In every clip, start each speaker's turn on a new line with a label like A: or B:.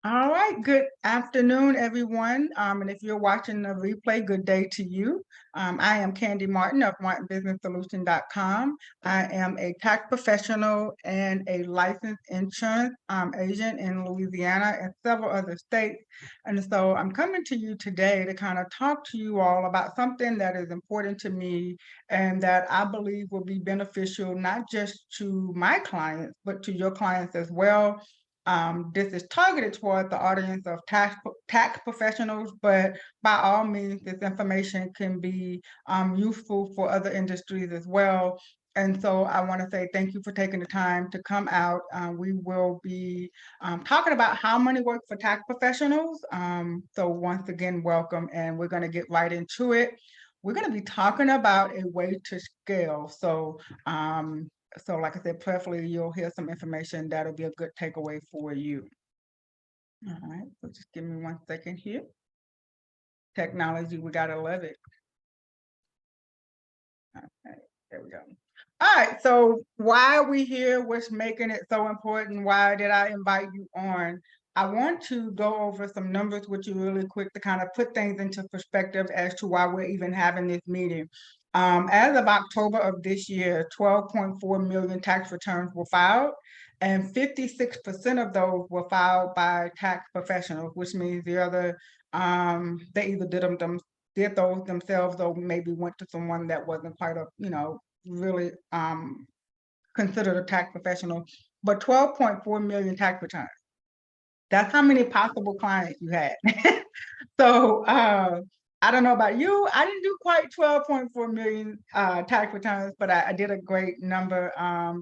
A: All right, good afternoon, everyone. And if you're watching the replay, good day to you. I am Candy Martin of MartinBusinessSolution.com. I am a tax professional and a licensed insurance agent in Louisiana and several other states. And so I'm coming to you today to kind of talk to you all about something that is important to me and that I believe will be beneficial not just to my clients, but to your clients as well. This is targeted toward the audience of tax professionals, but by all means, this information can be useful for other industries as well. And so I want to say thank you for taking the time to come out. We will be talking about how money works for tax professionals. So once again, welcome, and we're going to get right into it. We're going to be talking about a way to scale. So like I said, prayerfully, you'll hear some information that'll be a good takeaway for you. All right, so just give me 1 second here. Technology, we gotta love it. Okay, there we go. All right, so why are we here? What's making it so important? Why did I invite you on? I want to go over some numbers with you really quick to kind of put things into perspective as to why we're even having this meeting. As of October of this year, 12.4 million tax returns were filed, and 56% of those were filed by tax professionals, which means they either did those themselves or maybe went to someone that wasn't quite really considered a tax professional. But 12.4 million tax returns. That's how many possible clients you had. So I don't know about you. I didn't do quite 12.4 million tax returns, but I did a great number.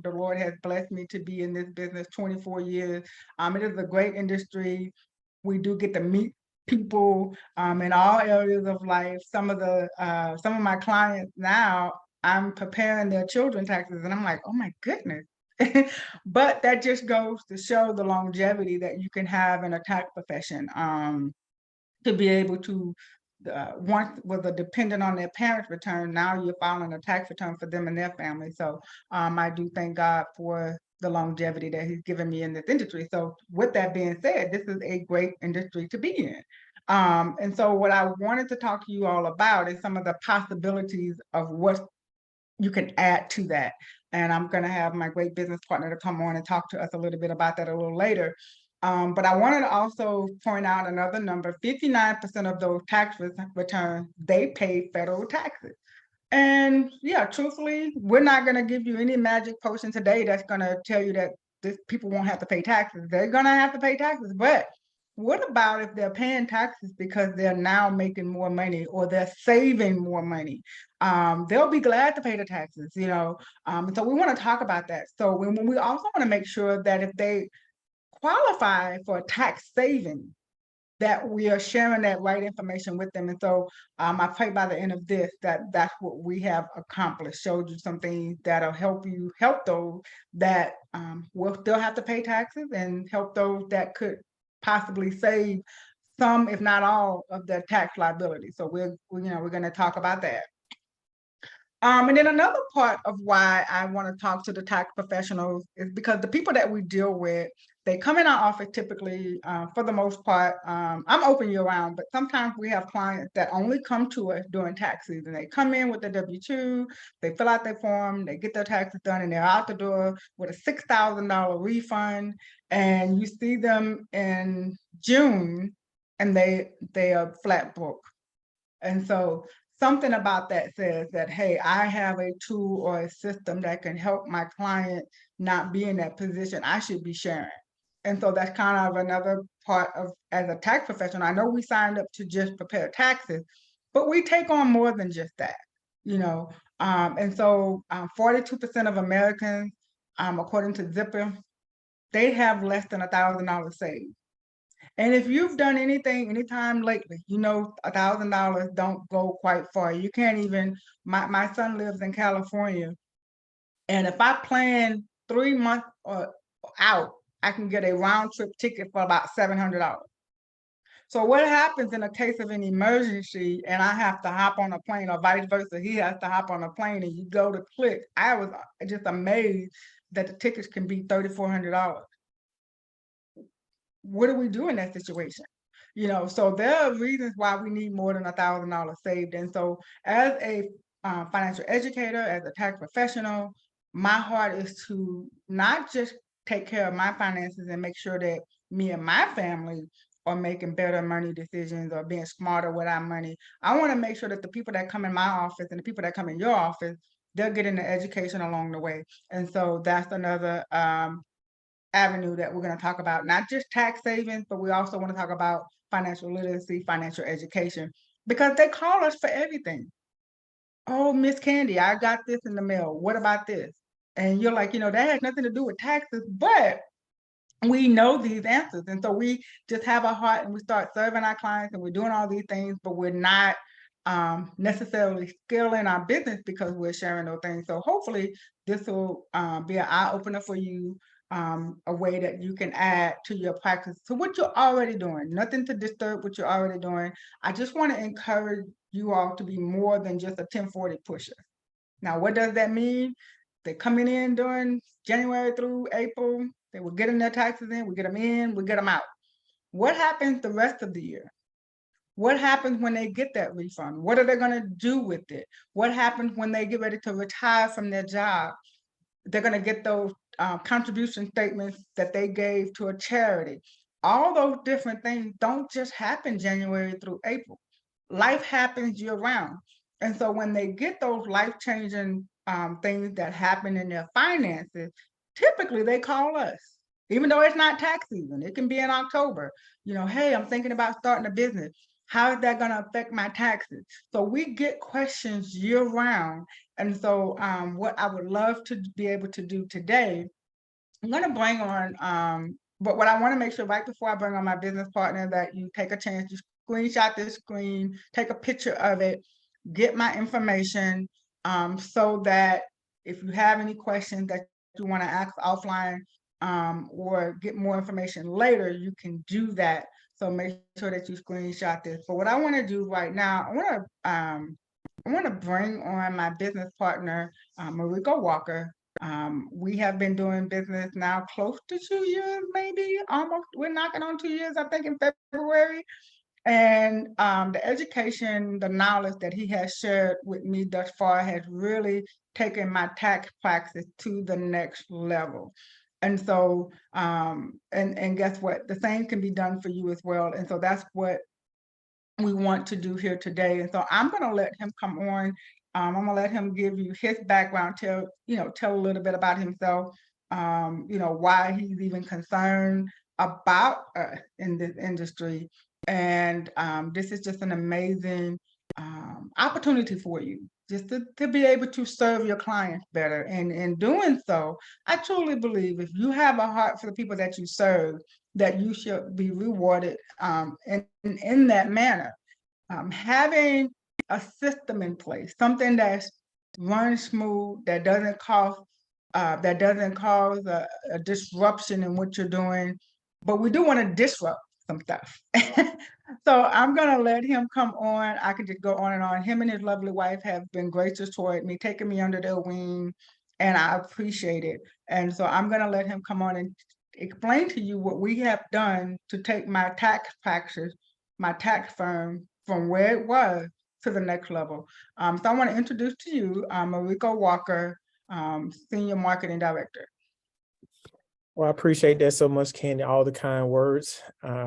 A: The Lord has blessed me to be in this business 24 years. It is a great industry. We do get to meet people in all areas of life. Some of my clients now, I'm preparing their children taxes, and I'm like, oh my goodness. But that just goes to show the longevity that you can have in a tax profession. To be able to, once was a dependent on their parents' return, now you're filing a tax return for them and their family. So I do thank God for the longevity that He's given me in this industry. So with that being said, this is a great industry to be in. And so what I wanted to talk to you all about is some of the possibilities of what you can add to that. And I'm going to have my great business partner to come on and talk to us a little bit about that a little later. But I wanted to also point out another number. 59% of those tax returns, they pay federal taxes. And yeah, truthfully, we're not going to give you any magic potion today that's going to tell you that people won't have to pay taxes. They're going to have to pay taxes. But what about if they're paying taxes because they're now making more money or they're saving more money? They'll be glad to pay the taxes, you know. So we want to talk about that. So when we also want to make sure that if they qualify for tax saving, that we are sharing that right information with them. And so I pray by the end of this that's what we have accomplished, showed you some things that'll help those that will still have to pay taxes, and help those that could possibly save some, if not all, of their tax liability. So we're going to talk about that. And then another part of why I want to talk to the tax professionals is because the people that we deal with, they come in our office typically, for the most part. I'm open year round, but sometimes we have clients that only come to us during tax season. They come in with their W-2, they fill out their form, they get their taxes done, and they're out the door with a $6,000 refund. And you see them in June, and they are flat broke. And so something about that says that, hey, I have a tool or a system that can help my client not be in that position. I should be sharing. And so that's kind of another part of, as a tax professional, I know we signed up to just prepare taxes, but we take on more than just that, you know. And so 42% of Americans, according to Zipper, they have less than $1,000 saved. And if you've done anything anytime lately, you know $1,000 don't go quite far. You can't even, my son lives in California, and if I plan 3 months out, I can get a round trip ticket for about $700. So what happens in a case of an emergency and I have to hop on a plane, or vice versa, he has to hop on a plane, and you go to click, I was just amazed that the tickets can be $3,400. what do we do in that situation? So there are reasons why we need more than $1,000 saved. And so as a financial educator, as a tax professional, my heart is to not just take care of my finances and make sure that me and my family are making better money decisions or being smarter with our money. I want to make sure that the people that come in my office and the people that come in your office, they're getting the education along the way. And so that's another avenue that we're going to talk about, not just tax savings, but we also want to talk about financial literacy, financial education, because they call us for everything. Oh, Miss Candy, I got this in the mail. What about this? And you're like, that has nothing to do with taxes, but we know these answers. And so we just have a heart and we start serving our clients and we're doing all these things, but we're not necessarily scaling our business because we're sharing those things. So hopefully this will be an eye opener for you, a way that you can add to your practice to what you're already doing. Nothing to disturb what you're already doing. I just want to encourage you all to be more than just a 1040 pusher. Now, what does that mean? They're coming in during January through April. They were getting their taxes in, we get them in, we get them out. What happens the rest of the year? What happens when they get that refund? What are they going to do with it? What happens when they get ready to retire from their job? They're going to get those contribution statements that they gave to a charity. All those different things don't just happen January through April. Life happens year round. And so when they get those life-changing things that happen in their finances, typically they call us, even though it's not tax season. It can be in October. Hey, I'm thinking about starting a business. How is that going to affect my taxes? So we get questions year round. And so what I would love to be able to do today, I'm going to bring on, but what I want to make sure right before I bring on my business partner, that you take a chance, you screenshot this screen, take a picture of it, get my information, so that if you have any questions that you want to ask offline, or get more information later, you can do that. So make sure that you screenshot this. But what I want to do right now, I want to bring on my business partner, Mariko Walker. We have been doing business now close to 2 years, maybe almost. We're knocking on 2 years, I think, in February. And the education, the knowledge that he has shared with me thus far has really taken my tax practice to the next level. And so, and guess what? The same can be done for you as well. And so that's what we want to do here today. And so I'm going to let him come on. I'm going to let him give you his background, tell a little bit about himself, why he's even concerned about in this industry. And this is just an amazing opportunity for you, just to be able to serve your clients better. And in doing so, I truly believe if you have a heart for the people that you serve, that you should be rewarded in that manner. Having a system in place, something that's runs smooth, that doesn't cause a disruption in what you're doing, but we do want to disrupt some stuff. So I'm going to let him come on. I could just go on and on. Him and his lovely wife have been gracious toward me, taking me under their wing, and I appreciate it. And so I'm going to let him come on and explain to you what we have done to take my tax practice, my tax firm, from where it was to the next level. So I want to introduce to you Mariko Walker, Senior Marketing Director.
B: Well, I appreciate that so much, Candy, all the kind words.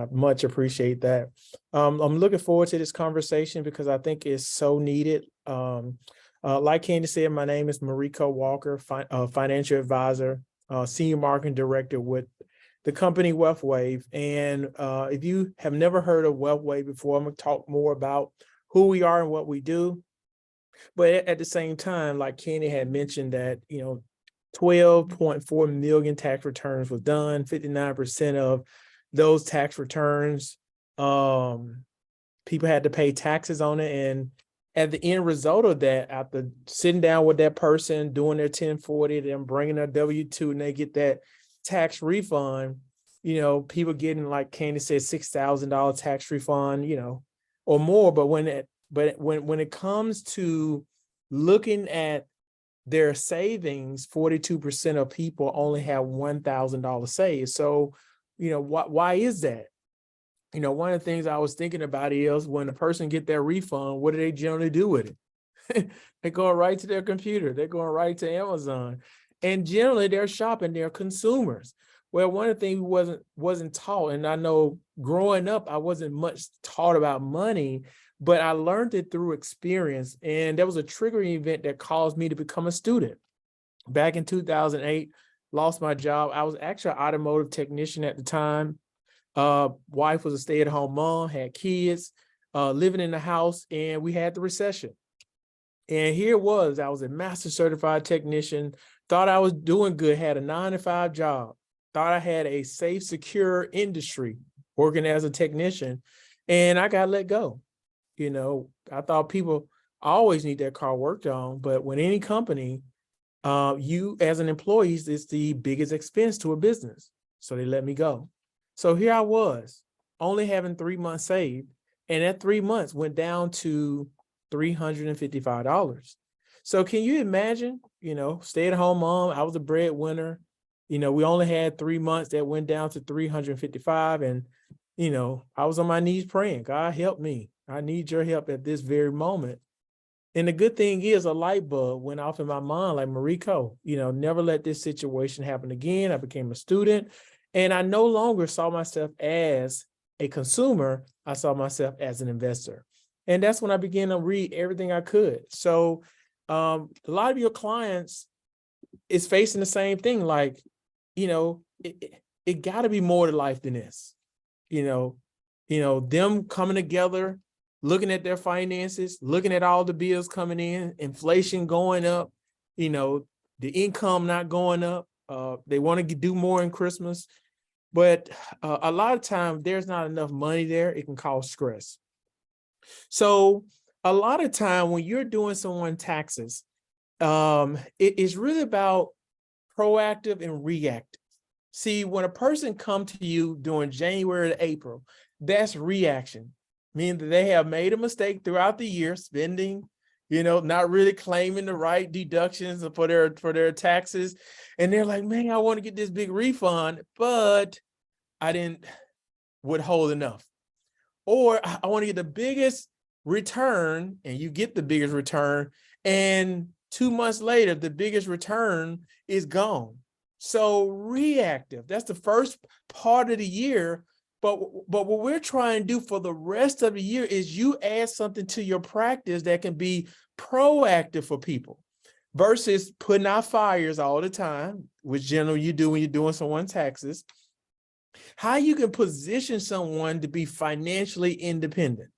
B: Much appreciate that. I'm looking forward to this conversation because I think it's so needed. Like Candy said, my name is Mariko Walker, financial advisor, senior marketing director with the company WealthWave. And if you have never heard of WealthWave before, I'm going to talk more about who we are and what we do. But at the same time, like Candy had mentioned that, 12.4 million tax returns was done. 59% of those tax returns, people had to pay taxes on it. And at the end result of that, after sitting down with that person, doing their 1040, them bringing their W-2, and they get that tax refund, people getting, like Candy said, $6,000 tax refund, or more. But when it comes to looking at their savings, 42% of people only have $1,000 saved. So why is that? One of the things I was thinking about is when a person get their refund, what do they generally do with it? They're going right to their computer. They're going right to Amazon. And generally they're shopping, they're consumers. Well, one of the things we wasn't taught, and I know growing up, I wasn't much taught about money, but I learned it through experience. And there was a triggering event that caused me to become a student. Back in 2008, lost my job. I was actually an automotive technician at the time. Wife was a stay-at-home mom, had kids, living in the house, and we had the recession. And here it was, I was a master certified technician, thought I was doing good, had a 9-to-5 job, thought I had a safe, secure industry working as a technician, and I got let go. I thought people always need their car worked on, but when any company, you as an employee is the biggest expense to a business. So they let me go. So here I was, only having 3 months saved, and that 3 months went down to $355. So can you imagine, stay-at-home mom, I was a breadwinner, we only had 3 months that went down to 355, and I was on my knees praying, God help me. I need your help at this very moment. And the good thing is a light bulb went off in my mind, like Mariko, never let this situation happen again. I became a student. And I no longer saw myself as a consumer. I saw myself as an investor. And that's when I began to read everything I could. So a lot of your clients is facing the same thing. Like, it got to be more to life than this. Them coming together, looking at their finances, looking at all the bills coming in, inflation going up, the income not going up. They want to do more in Christmas, but a lot of times there's not enough money there. It can cause stress. So a lot of time when you're doing someone's taxes, it is really about proactive and reactive. See, when a person comes to you during January to April, that's reaction, meaning that they have made a mistake throughout the year, spending, not really claiming the right deductions for their taxes. And they're like, man, I want to get this big refund, but I didn't withhold enough. Or I want to get the biggest return, and you get the biggest return, and 2 months later, the biggest return is gone. So reactive, that's the first part of the year. But what we're trying to do for the rest of the year is you add something to your practice that can be proactive for people versus putting out fires all the time, which generally you do when you're doing someone's taxes. How you can position someone to be financially independent.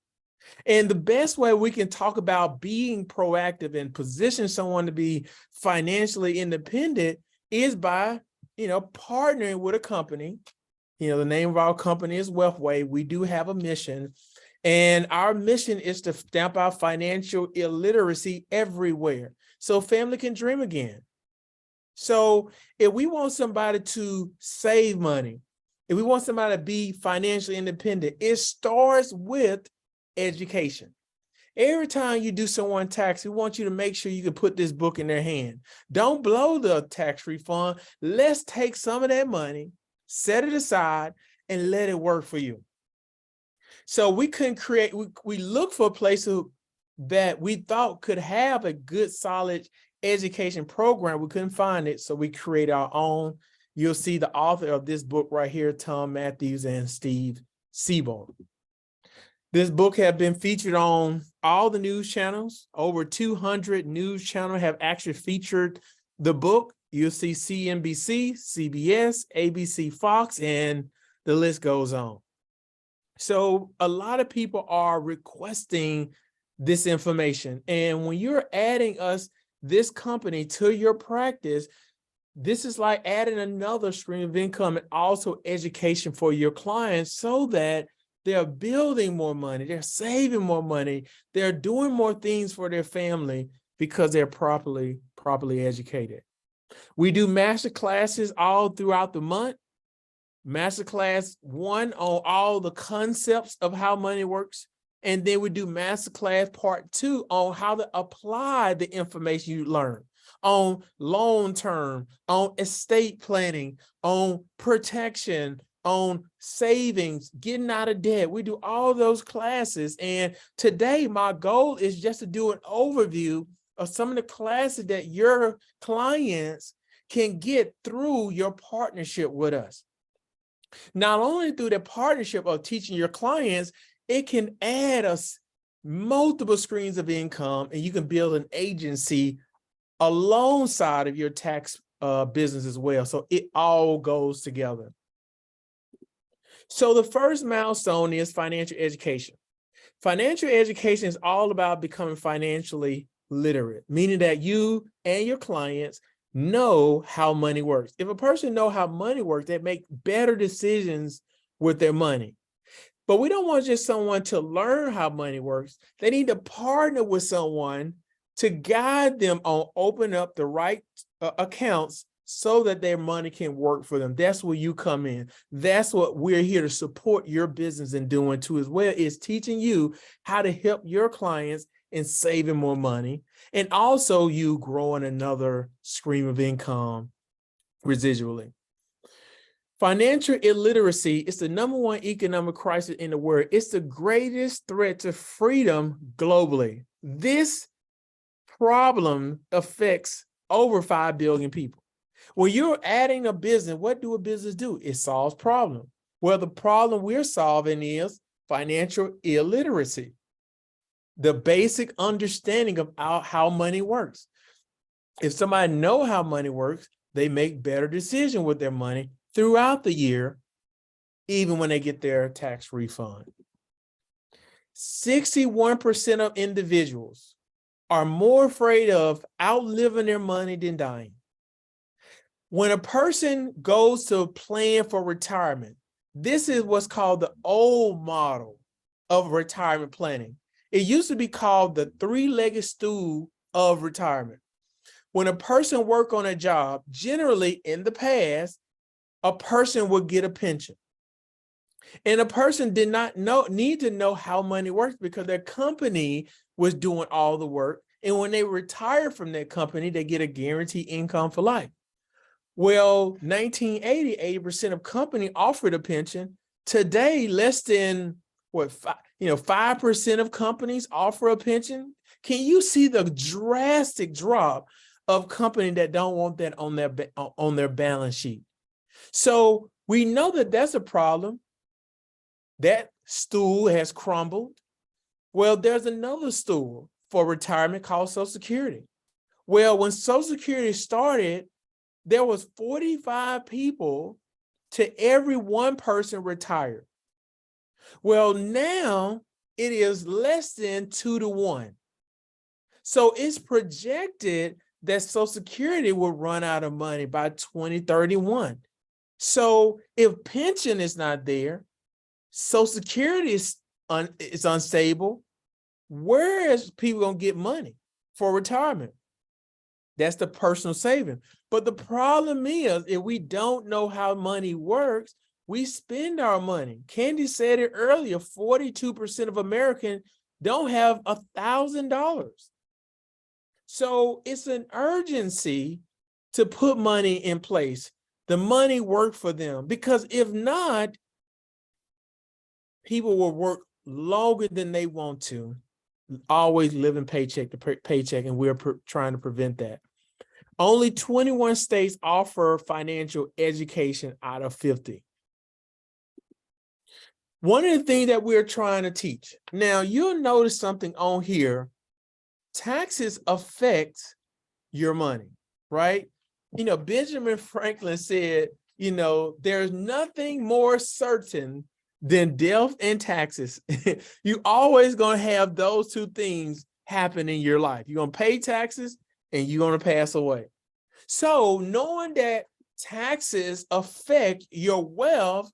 B: And the best way we can talk about being proactive and position someone to be financially independent is by, partnering with a company. The name of our company is Wealthway. We do have a mission, and our mission is to stamp out financial illiteracy everywhere so family can dream again. So if we want somebody to save money, if we want somebody to be financially independent, it starts with education. Every time you do someone tax, we want you to make sure you can put this book in their hand. Don't blow the tax refund. Let's take some of that money, set it aside, and let it work for you. So we couldn't create, we looked for a place that we thought could have a good, solid education program. We couldn't find it, so we created our own. You'll see the author of this book right here, Tom Matthews and Steve Seaborn. This book has been featured on all the news channels. Over 200 news channels have actually featured the book. You'll see CNBC, CBS, ABC, Fox, and the list goes on. So a lot of people are requesting this information. And when you're adding this company to your practice, this is like adding another stream of income and also education for your clients so that they're building more money, they're saving more money, they're doing more things for their family because they're properly educated. We do master classes all throughout the month. Masterclass 1 on all the concepts of how money works. And then we do masterclass part 2 on how to apply the information you learn on long term, on estate planning, on protection, on savings, getting out of debt. We do all those classes. And today my goal is just to do an overview of some of the classes that your clients can get through your partnership with us. Not only through the partnership of teaching your clients, it can add us multiple streams of income, and you can build an agency alongside of your tax business as well. So it all goes together. So the first milestone is financial education. Financial education is all about becoming financially literate, meaning that you and your clients know how money works. If a person knows how money works, they make better decisions with their money. But we don't want just someone to learn how money works. They need to partner with someone to guide them on open up the right accounts so that their money can work for them. That's where you come in. That's what we're here to support your business in doing too as well, is teaching you how to help your clients in saving more money, and also you growing another stream of income residually. Financial illiteracy is the #1 economic crisis in the world. It's the greatest threat to freedom globally. This problem affects over 5 billion people. When you're adding a business, what do a business do? It solves problems. Well, the problem we're solving is financial illiteracy, the basic understanding of how money works. If somebody knows how money works, they make better decisions with their money throughout the year, even when they get their tax refund. 61% of individuals are more afraid of outliving their money than dying. When a person goes to plan for retirement, this is what's called the old model of retirement planning. It used to be called the 3-legged stool of retirement. When a person worked on a job, generally in the past, a person would get a pension. And a person did not need to know how money works because their company was doing all the work. And when they retire from that company, they get a guaranteed income for life. Well, 1980, 80% of companies offered a pension. Today, less than 5% of companies offer a pension. Can you see the drastic drop of companies that don't want that on their balance sheet? So we know that that's a problem. That stool has crumbled. Well, there's another stool for retirement called Social Security. Well, when Social Security started, there was 45 people to every one person retired. Well, now it is less than 2 to 1. So it's projected that Social Security will run out of money by 2031. So if pension is not there, Social Security is unstable, where is people going to get money for retirement? That's the personal saving. But the problem is, if we don't know how money works, we spend our money. Candy said it earlier, 42% of Americans don't have $1,000. So it's an urgency to put money in place. The money work for them, because if not, people will work longer than they want to, always living paycheck to paycheck, and we're trying to prevent that. Only 21 states offer financial education out of 50. One of the things that we're trying to teach. Now, you'll notice something on here. Taxes affect your money, right? Benjamin Franklin said, there's nothing more certain than death and taxes. You always going to have those two things happen in your life. You're going to pay taxes and you're going to pass away. So knowing that taxes affect your wealth,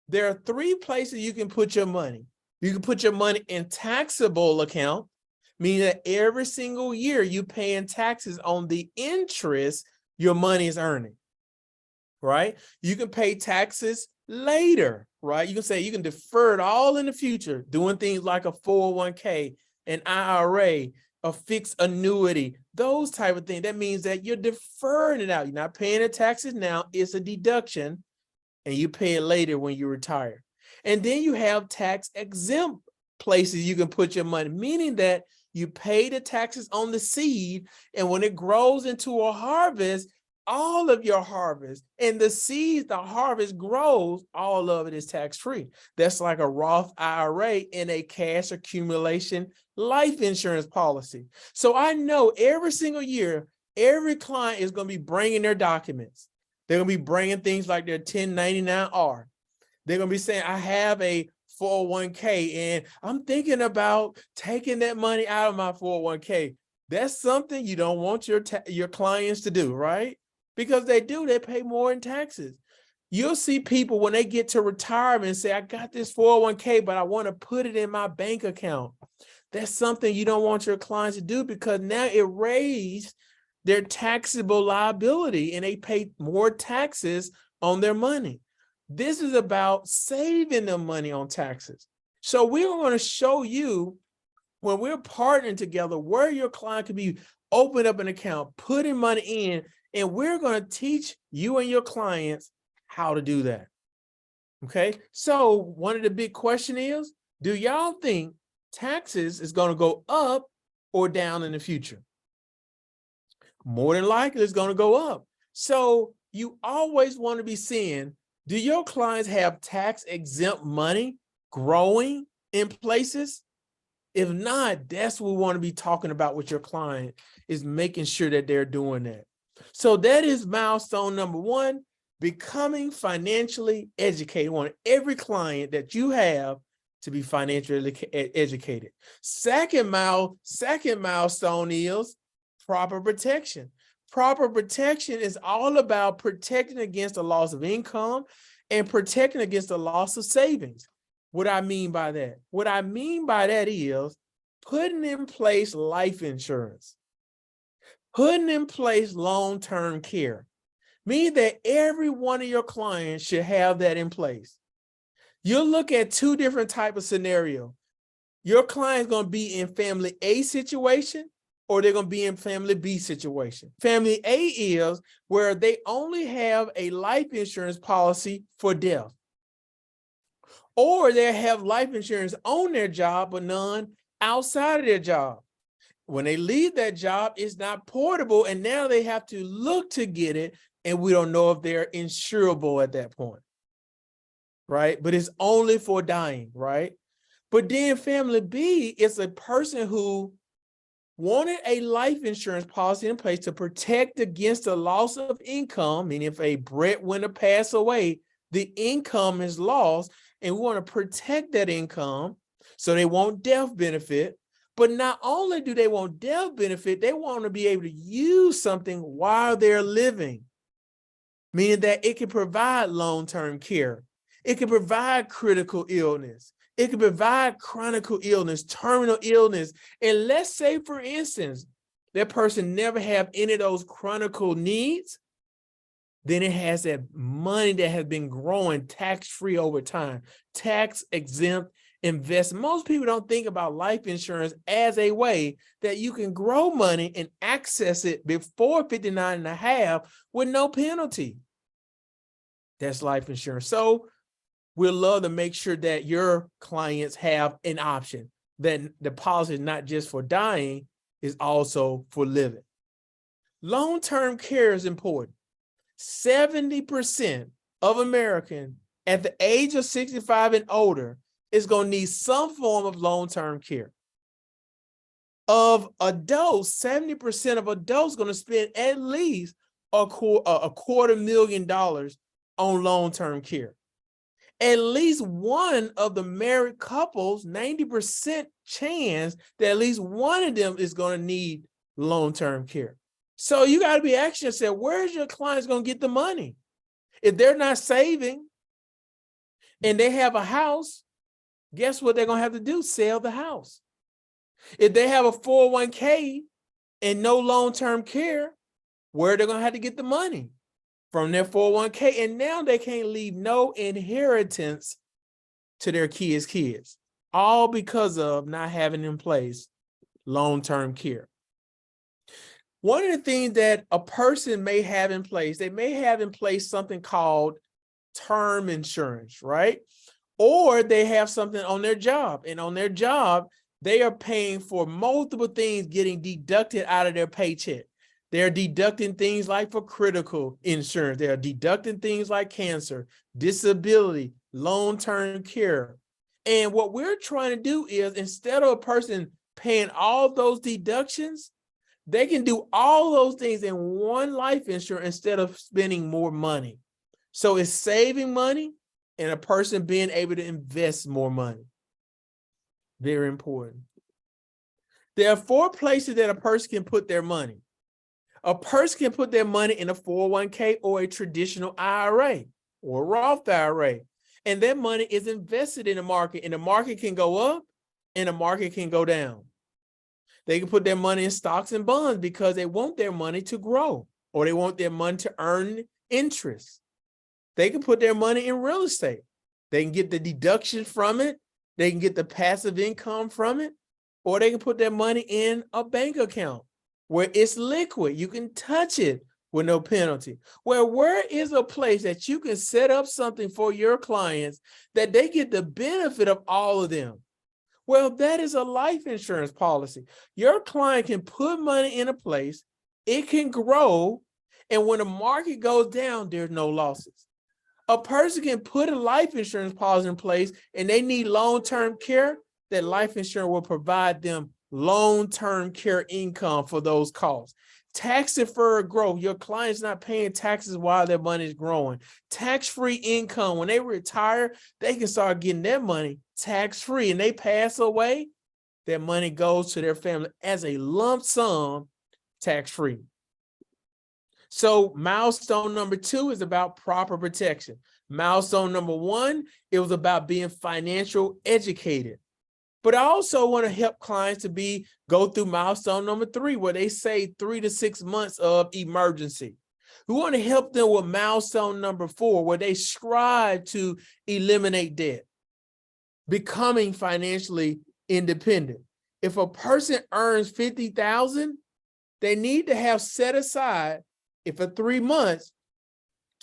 B: there are 3 places you can put your money. You can put your money in taxable account, meaning that every single year you paying taxes on the interest your money is earning, right? You can pay taxes later, right? You can say you can defer it all in the future, doing things like a 401k, an IRA, a fixed annuity, those type of things. That means that you're deferring it out. You're not paying the taxes now. It's a deduction. and you pay it later when you retire. And then you have tax exempt places you can put your money, meaning that you pay the taxes on the seed, and when it grows into a harvest, all of your harvest and the seeds the harvest grows, all of it is tax-free. That's like a Roth IRA in a cash accumulation life insurance policy. So I know every single year, every client is going to be bringing their documents. They're going to be bringing things like their 1099-R. They're going to be saying, I have a 401k and I'm thinking about taking that money out of my 401k. That's something you don't want your clients to do, right? Because they pay more in taxes. You'll see people when they get to retirement say, I got this 401k, but I want to put it in my bank account. That's something you don't want your clients to do, because now it raised their taxable liability and they pay more taxes on their money. This is about saving them money on taxes. So we're going to show you, when we're partnering together, where your client could be open up an account, putting money in, and we're going to teach you and your clients how to do that. Okay. So one of the big questions is, do y'all think taxes is going to go up or down in the future? More than likely, it's going to go up. So you always want to be seeing, do your clients have tax exempt money growing in places? If not, that's what we want to be talking about with your client, is making sure that they're doing that. So that is milestone number 1, becoming financially educated. We want every client that you have to be financially educated. Second milestone is proper protection. Proper protection is all about protecting against the loss of income and protecting against the loss of savings. What I mean by that? What I mean by that is putting in place life insurance, putting in place long-term care, meaning that every one of your clients should have that in place. You'll look at 2 different types of scenarios. Your client's going to be in family A situation, or they're going to be in family B situation. Family A is where they only have a life insurance policy for death, or they have life insurance on their job, but none outside of their job. When they leave that job, it's not portable, and now they have to look to get it, and we don't know if they're insurable at that point, right? But it's only for dying, right? But then family B is a person who wanted a life insurance policy in place to protect against the loss of income, meaning if a breadwinner passes away, the income is lost, and we want to protect that income, so they want death benefit. But not only do they want death benefit, they want to be able to use something while they're living, meaning that it can provide long-term care. It can provide critical illness. It can provide chronic illness, terminal illness. And let's say, for instance, that person never have any of those chronic needs, then it has that money that has been growing tax-free over time, tax-exempt investment. Most people don't think about life insurance as a way that you can grow money and access it before 59 and a half with no penalty. That's life insurance. So we'd love to make sure that your clients have an option, that the policy is not just for dying, is also for living. Long-term care is important. 70% of Americans at the age of 65 and older is going to need some form of long-term care. Of adults, 70% of adults are going to spend at least $250,000 on long-term care. At least one of the married couples, 90% chance that at least one of them is going to need long-term care. So you got to be asking yourself, where's your clients going to get the money? If they're not saving and they have a house, guess what they're going to have to do? Sell the house. If they have a 401k and no long-term care, where they're going to have to get the money? From their 401k, and now they can't leave no inheritance to their kids, all because of not having in place long-term care. One of the things that a person may have in place, they may have in place something called term insurance, right? Or they have something on their job, and on their job, they are paying for multiple things getting deducted out of their paycheck. They're deducting things like for critical insurance. They're deducting things like cancer, disability, long-term care. And what we're trying to do is, instead of a person paying all those deductions, they can do all those things in one life insurance instead of spending more money. So it's saving money and a person being able to invest more money. Very important. There are 4 places that a person can put their money. A person can put their money in a 401k or a traditional IRA or Roth IRA. And that money is invested in the market, and the market can go up and the market can go down. They can put their money in stocks and bonds because they want their money to grow, or they want their money to earn interest. They can put their money in real estate. They can get the deduction from it. They can get the passive income from it, or they can put their money in a bank account where it's liquid. You can touch it with no penalty. Where is a place that you can set up something for your clients that they get the benefit of all of them? Well, that is a life insurance policy. Your client can put money in a place, it can grow, and when the market goes down, there's no losses. A person can put a life insurance policy in place and they need long-term care. That life insurance will provide them long-term care income for those costs. Tax-deferred growth. Your client's not paying taxes while their money is growing. Tax-free income. When they retire, they can start getting their money tax-free, and they pass away, their money goes to their family as a lump sum, tax-free. So milestone number 2 is about proper protection. Milestone number 1, it was about being financial educated. But I also want to help clients to go through milestone number 3, where they say 3 to 6 months of emergency. We want to help them with milestone number 4, where they strive to eliminate debt, becoming financially independent. If a person earns $50,000, they need to have set aside, if for 3 months,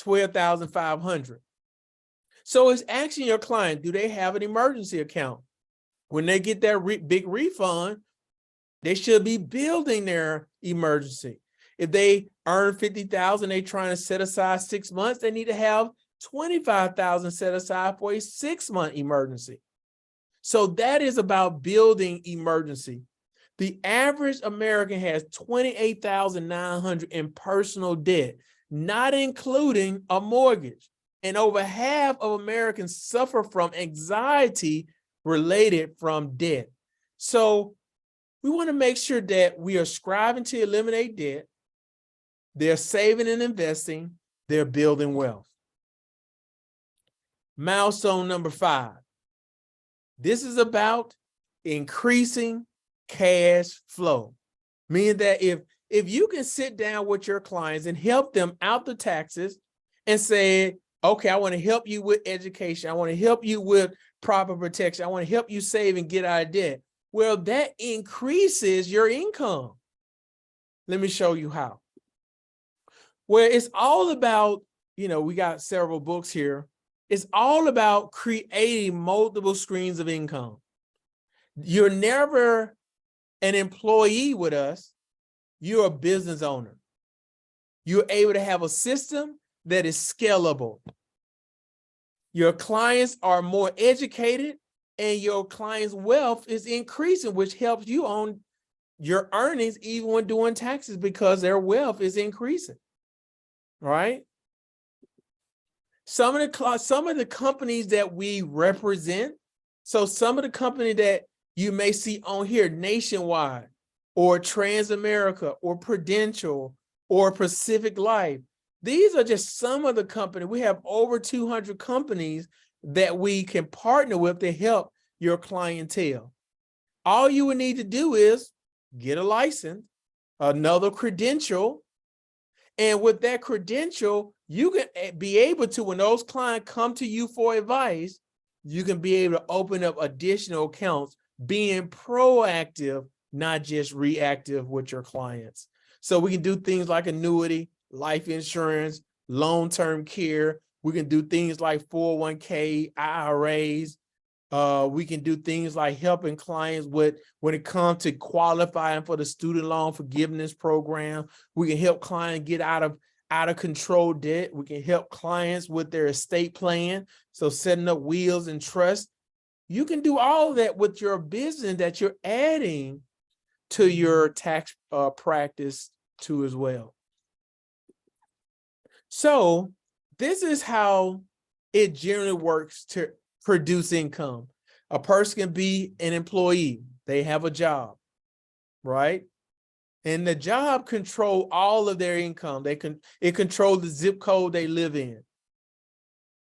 B: $12,500. So it's asking your client, do they have an emergency account? When they get that big refund, they should be building their emergency. If they earn $50,000, they're trying to set aside 6 months, they need to have $25,000 set aside for a 6-month emergency. So that is about building emergency. The average American has $28,900 in personal debt, not including a mortgage. And over half of Americans suffer from anxiety related from debt. So we want to make sure that we are striving to eliminate debt. They're saving and investing. They're building wealth. Milestone number 5. This is about increasing cash flow, meaning that if you can sit down with your clients and help them out the taxes and say, okay, I want to help you with education. I want to help you with proper protection. I want to help you save and get out of debt. Well, that increases your income. Let me show you how. Well, it's all about, we got several books here. It's all about creating multiple streams of income. You're never an employee with us. You're a business owner. You're able to have a system that is scalable. Your clients are more educated and your clients' wealth is increasing, which helps you on your earnings even when doing taxes because their wealth is increasing, right? Some of the companies that we represent, so some of the company that you may see on here, Nationwide or Transamerica or Prudential or Pacific Life, these are just some of the companies. We have over 200 companies that we can partner with to help your clientele. All you would need to do is get a license, another credential, and with that credential, you can be able to, when those clients come to you for advice, you can be able to open up additional accounts, being proactive, not just reactive with your clients. So we can do things like annuity, life insurance, long-term care. We can do things like 401k, IRAs. We can do things like helping clients with when it comes to qualifying for the student loan forgiveness program. We can help clients get out of control debt. We can help clients with their estate plan. So setting up wills and trusts. You can do all of that with your business that you're adding to your tax practice too as well. So this is how it generally works to produce income. A person can be an employee. They have a job, right? And the job control all of their income. It controls the zip code they live in.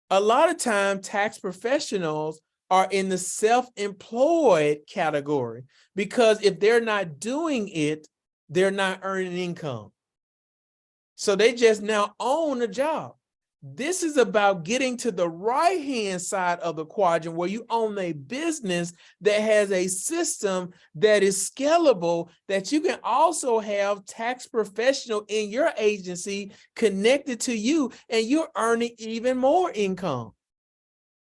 B: A lot of times tax professionals are in the self-employed category because if they're not doing it, they're not earning income. So they just now own a job. This is about getting to the right-hand side of the quadrant where you own a business that has a system that is scalable, that you can also have tax professional in your agency connected to you, and you're earning even more income.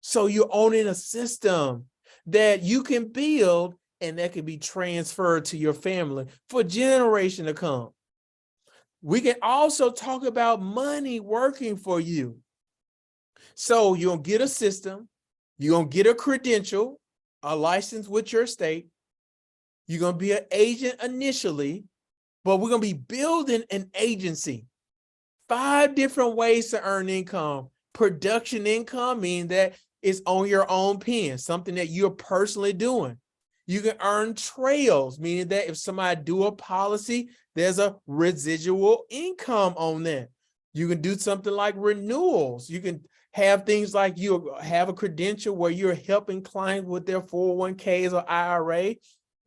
B: So you're owning a system that you can build and that can be transferred to your family for generations to come. We can also talk about money working for you. So you're going to get a system, you're going to get a credential, a license with your state. You're going to be an agent initially, but we're going to be building an agency. 5 different ways to earn income. Production income, meaning that it's on your own pen, something that you're personally doing. You can earn trails, meaning that if somebody do a policy, there's a residual income on that. You can do something like renewals. You can have things like you have a credential where you're helping clients with their 401ks or IRA,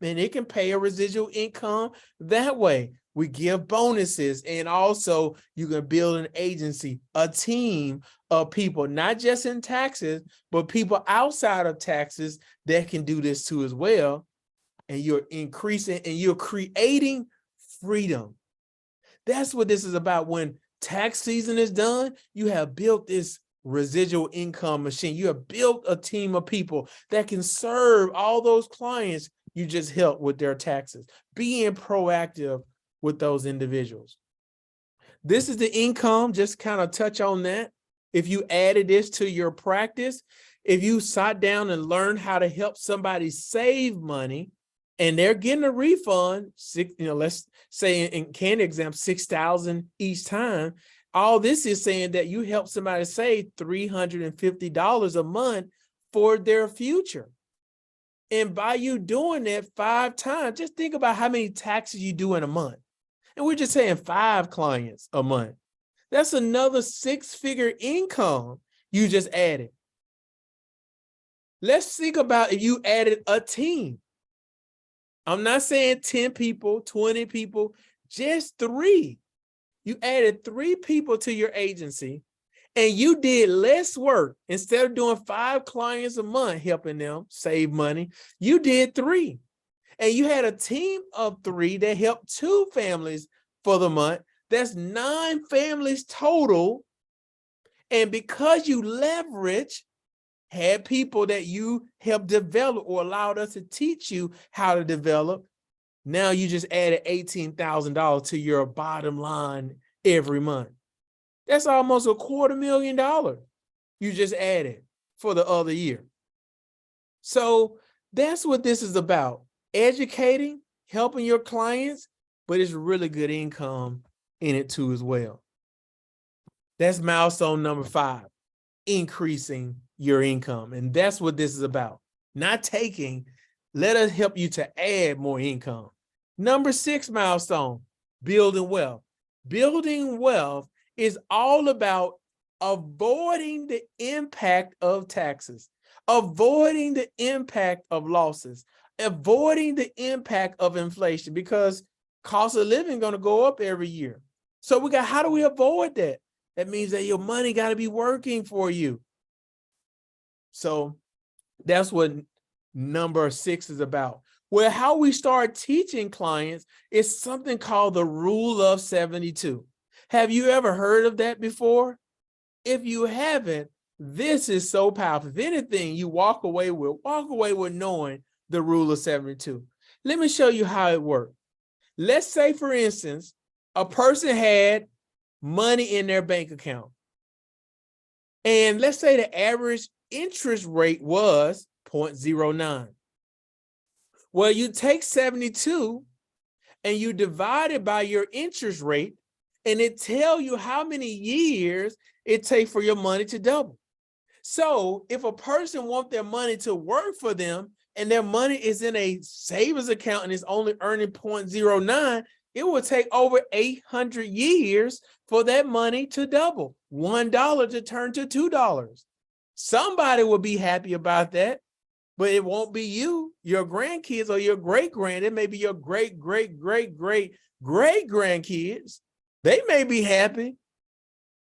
B: and it can pay a residual income that way. We give bonuses, and also you can build an agency, a team of people, not just in taxes, but people outside of taxes that can do this too as well. And you're increasing and you're creating freedom. That's what this is about. When tax season is done, you have built this residual income machine. You have built a team of people that can serve all those clients you just helped with their taxes, being proactive with those individuals. This is the income, just kind of touch on that. If you added this to your practice, if you sat down and learned how to help somebody save money and they're getting a refund, let's say in Candy example, $6,000 each time, all this is saying that you help somebody save $350 a month for their future. And by you doing that 5 times, just think about how many taxes you do in a month. And we're just saying 5 clients a month. That's another 6-figure income you just added. Let's think about if you added a team. I'm not saying 10 people, 20 people, just 3. You added 3 people to your agency and you did less work. Instead of doing 5 clients a month, helping them save money, you did 3. And you had a team of 3 that helped 2 families for the month. That's 9 families total. And because you leverage, had people that you helped develop or allowed us to teach you how to develop, now you just added $18,000 to your bottom line every month. That's almost $250,000 you just added for the other year. So that's what this is about. Educating, helping your clients, but it's really good income in it too as well. That's milestone number 5, increasing your income. And that's what this is about. Not taking, let us help you to add more income. Number 6 milestone, building wealth. Building wealth is all about avoiding the impact of taxes, avoiding the impact of losses, avoiding the impact of inflation, because cost of living is going to go up every year. So how do we avoid that? That means that your money got to be working for you. So that's what number 6 is about. Well, how we start teaching clients is something called the rule of 72. Have you ever heard of that before? If you haven't, this is so powerful. If anything, you walk away with knowing the rule of 72. Let me show you how it works. Let's say, for instance, a person had money in their bank account. And let's say the average interest rate was 0.09. Well, you take 72 and you divide it by your interest rate, and it tells you how many years it takes for your money to double. So if a person wants their money to work for them and their money is in a savings account and is only earning 0.09, it will take over 800 years for that money to double. $1 to turn to $2. Somebody will be happy about that, but it won't be you, your grandkids, or your great-grand. It may be your great-great-great-great-great-grandkids. They may be happy.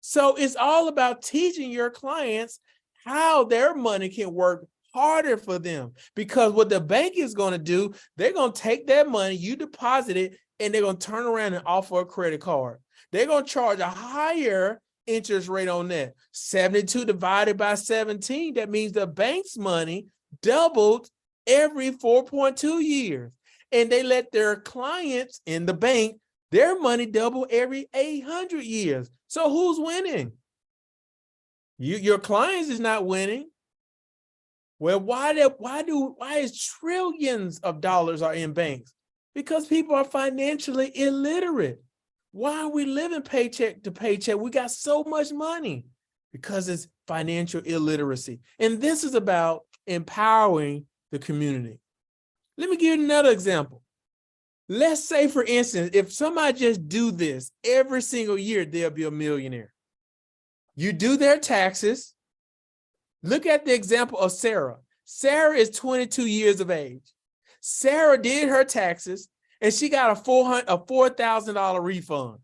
B: So it's all about teaching your clients how their money can work harder for them. Because what the bank is going to do, they're going to take that money, you deposit it, and they're going to turn around and offer a credit card. They're going to charge a higher interest rate on that. 72 divided by 17, that means the bank's money doubled every 4.2 years. And they let their clients in the bank, their money double every 800 years. So who's winning? Your clients is not winning. Well, why is trillions of dollars are in banks? Because people are financially illiterate. Why are we living paycheck to paycheck? We got so much money because it's financial illiteracy. And this is about empowering the community. Let me give you another example. Let's say, for instance, if somebody just do this every single year, they'll be a millionaire. You do their taxes. Look at the example of Sarah. Sarah is 22 years of age. Sarah did her taxes and she got a $4,000 refund.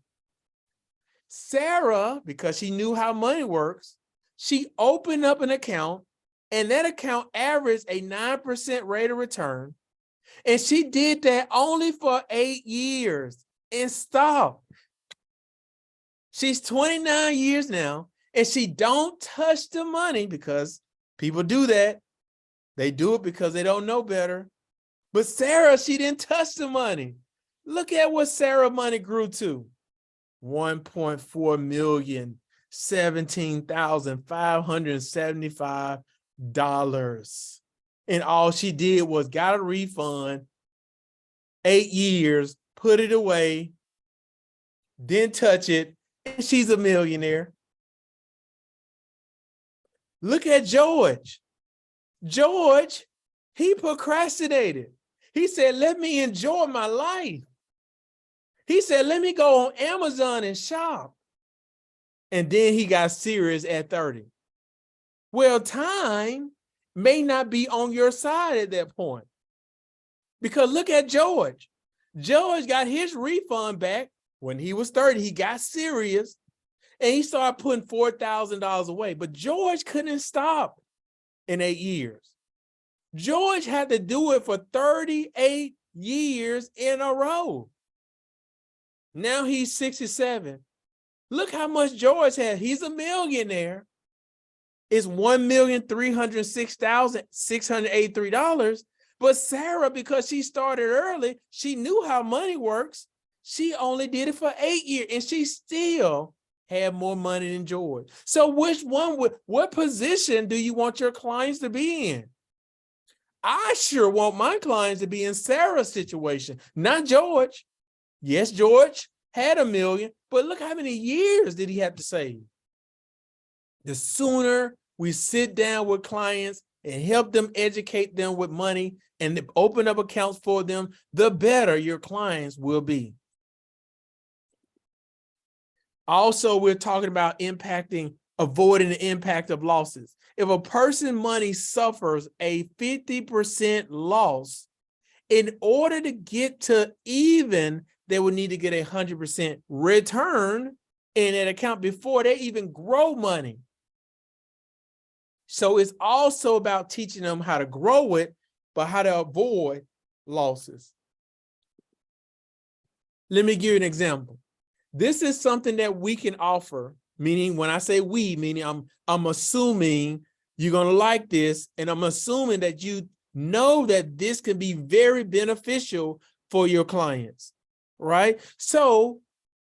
B: Sarah, because she knew how money works, she opened up an account, and that account averaged a 9% rate of return. And she did that only for 8 years and stopped. She's 29 years now, and she don't touch the money because people do that. They do it because they don't know better. But Sarah, she didn't touch the money. Look at what Sarah's money grew to. 1.4 million, $17,575. And all she did was got a refund, 8 years, put it away, didn't touch it, and she's a millionaire. Look at George. George, he procrastinated. He said, let me enjoy my life. He said, let me go on Amazon and shop. And then he got serious at 30. Well, time may not be on your side at that point. Because look at George. George got his refund back when he was 30. He got serious and he started putting $4,000 away. But George couldn't stop in 8 years. George had to do it for 38 years in a row. Now he's 67. Look how much George has. He's a millionaire. It's $1,306,683. But Sarah, because she started early, she knew how money works. She only did it for 8 years, and she still had more money than George. So what position do you want your clients to be in? I sure want my clients to be in Sarah's situation, not George. Yes, George had $1 million, but look how many years did he have to save? The sooner we sit down with clients and help them educate them with money and open up accounts for them, the better your clients will be. Also, we're talking about avoiding the impact of losses. If a person's money suffers a 50% loss, in order to get to even, they would need to get 100% return in that account before they even grow money. So it's also about teaching them how to grow it, but how to avoid losses. Let me give you an example. This is something that we can offer Meaning when I say we, meaning I'm assuming you're going to like this, and I'm assuming that you know that this can be very beneficial for your clients, right? So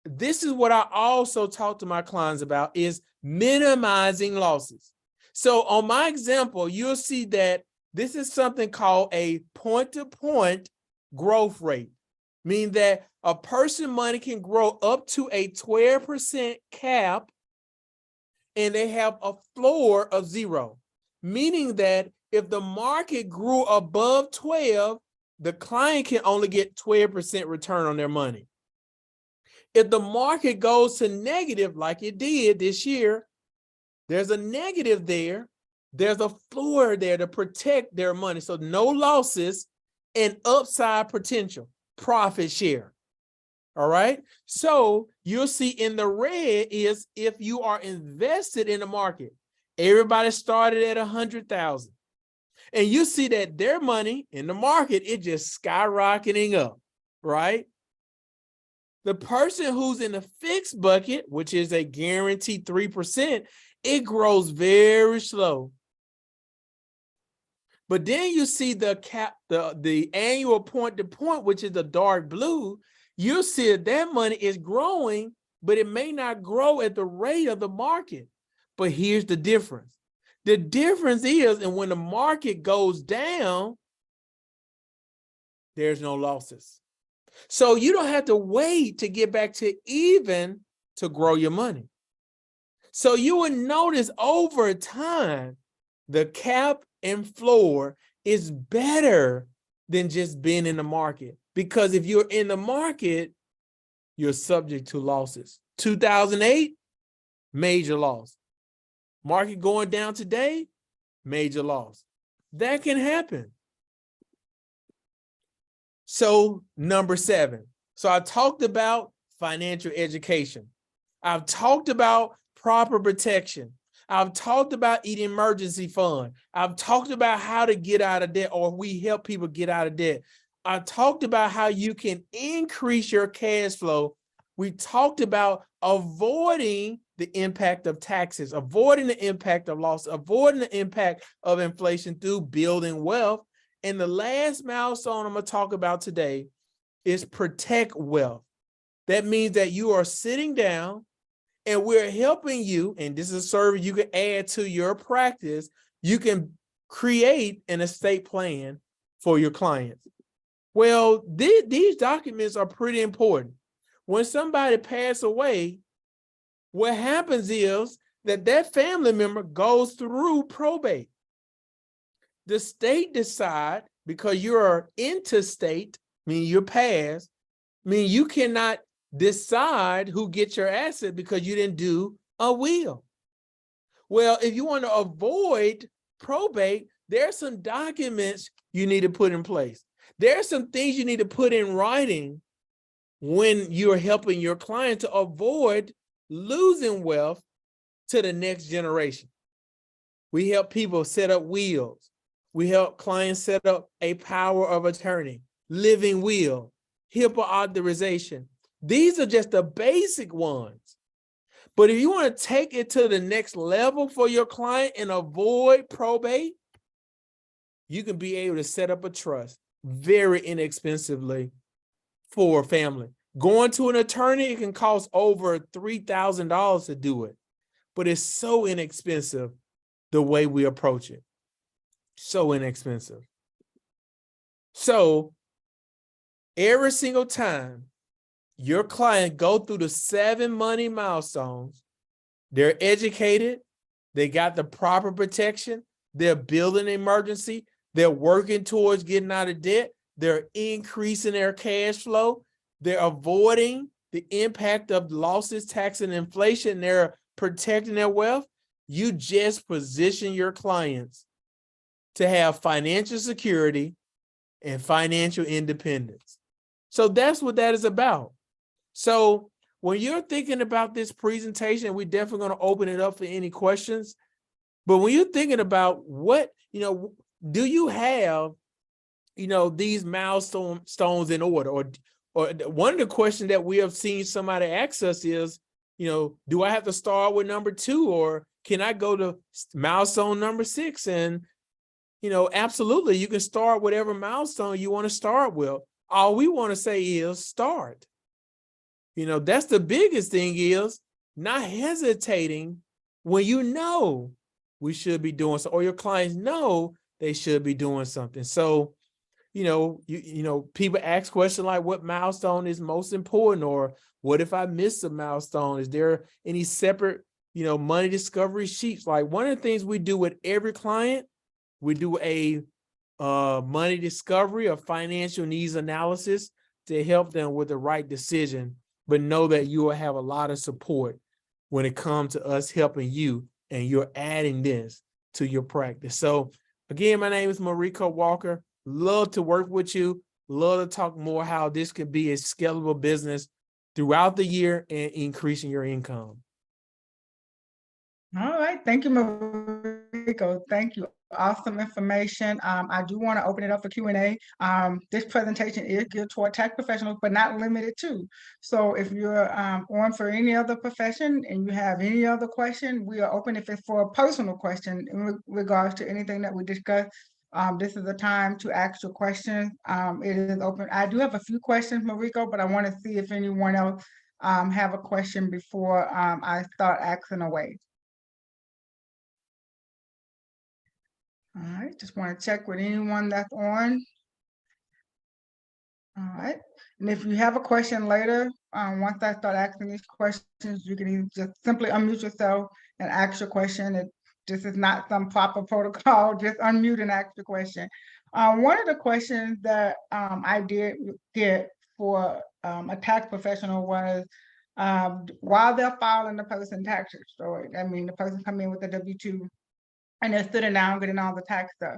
B: this is what I also talk to my clients about, is minimizing losses. So on my example, you'll see that this is something called a point-to-point growth rate, meaning that a person money can grow up to a 12% cap, and they have a floor of 0, meaning that if the market grew above 12, the client can only get 12% return on their money. If the market goes to negative, like it did this year, there's a negative there. There's a floor there to protect their money. So no losses and upside potential, profit share. All right. So you'll see in the red is if you are invested in the market. Everybody started at 100,000. And you see that their money in the market is just skyrocketing up, right? The person who's in the fixed bucket, which is a guaranteed 3%, it grows very slow. But then you see the annual point to point, which is the dark blue. You see that money is growing, but it may not grow at the rate of the market. But here's the difference. The difference is, and when the market goes down, there's no losses. So you don't have to wait to get back to even to grow your money. So you would notice over time, the cap and floor is better than just being in the market. Because if you're in the market, you're subject to losses. 2008, major loss. Market going down today, major loss. That can happen. So number 7. So I talked about financial education. I've talked about proper protection. I've talked about an emergency fund. I've talked about how to get out of debt, or we help people get out of debt. I talked about how you can increase your cash flow. We talked about avoiding the impact of taxes, avoiding the impact of loss, avoiding the impact of inflation through building wealth. And the last milestone I'm going to talk about today is protect wealth. That means that you are sitting down and we're helping you, and this is a service you can add to your practice. You can create an estate plan for your clients. Well, these documents are pretty important. When somebody passes away, what happens is that family member goes through probate. The state decide, because you're intestate, meaning you're passed, meaning you cannot decide who gets your asset because you didn't do a will. Well, if you want to avoid probate, there are some documents you need to put in place. There are some things you need to put in writing when you're helping your client to avoid losing wealth to the next generation. We help people set up wills. We help clients set up a power of attorney, living will, HIPAA authorization. These are just the basic ones. But if you want to take it to the next level for your client and avoid probate, you can be able to set up a trust very inexpensively for a family. Going to an attorney, it can cost over $3,000 to do it, but it's so inexpensive the way we approach it. So inexpensive. So every single time your client go through the 7 money milestones, they're educated, they got the proper protection, they're building an emergency, they're working towards getting out of debt, they're increasing their cash flow, they're avoiding the impact of losses, tax, and inflation, they're protecting their wealth. You just position your clients to have financial security and financial independence. So that's what that is about. So when you're thinking about this presentation, we're definitely going to open it up for any questions. But when you're thinking about what, do you have, these milestones in order? Or one of the questions that we have seen somebody ask us is, do I have to start with number 2, or can I go to milestone number 6? And, absolutely, you can start whatever milestone you want to start with. All we want to say is start. That's the biggest thing, is not hesitating when we should be doing so, or your clients know they should be doing something. So, people ask questions like, what milestone is most important? Or what if I miss a milestone? Is there any separate, money discovery sheets? Like, one of the things we do with every client, we do a money discovery or financial needs analysis to help them with the right decision, but know that you will have a lot of support when it comes to us helping you, and you're adding this to your practice. So again, my name is Mariko Walker. Love to work with you. Love to talk more how this could be a scalable business throughout the year and increasing your income.
A: All right. Thank you, Mariko. Thank you. Awesome information. I do want to open it up for Q&A. This presentation is geared toward tax professionals, but not limited to. So if you're on for any other profession and you have any other question, we are open if it's for a personal question in regards to anything that we discussed. This is the time to ask your questions. It is open. I do have a few questions, Mariko, but I want to see if anyone else have a question before I start asking away. All right, just want to check with anyone that's on. All right, and if you have a question later, once I start asking these questions, you can either just simply unmute yourself and ask your question. This is not some proper protocol, just unmute and ask the question. One of the questions that I did get for a tax professional was, while they're filing the person taxes, so I mean, the person come in with a W-2, and they're sitting down getting all the tax stuff,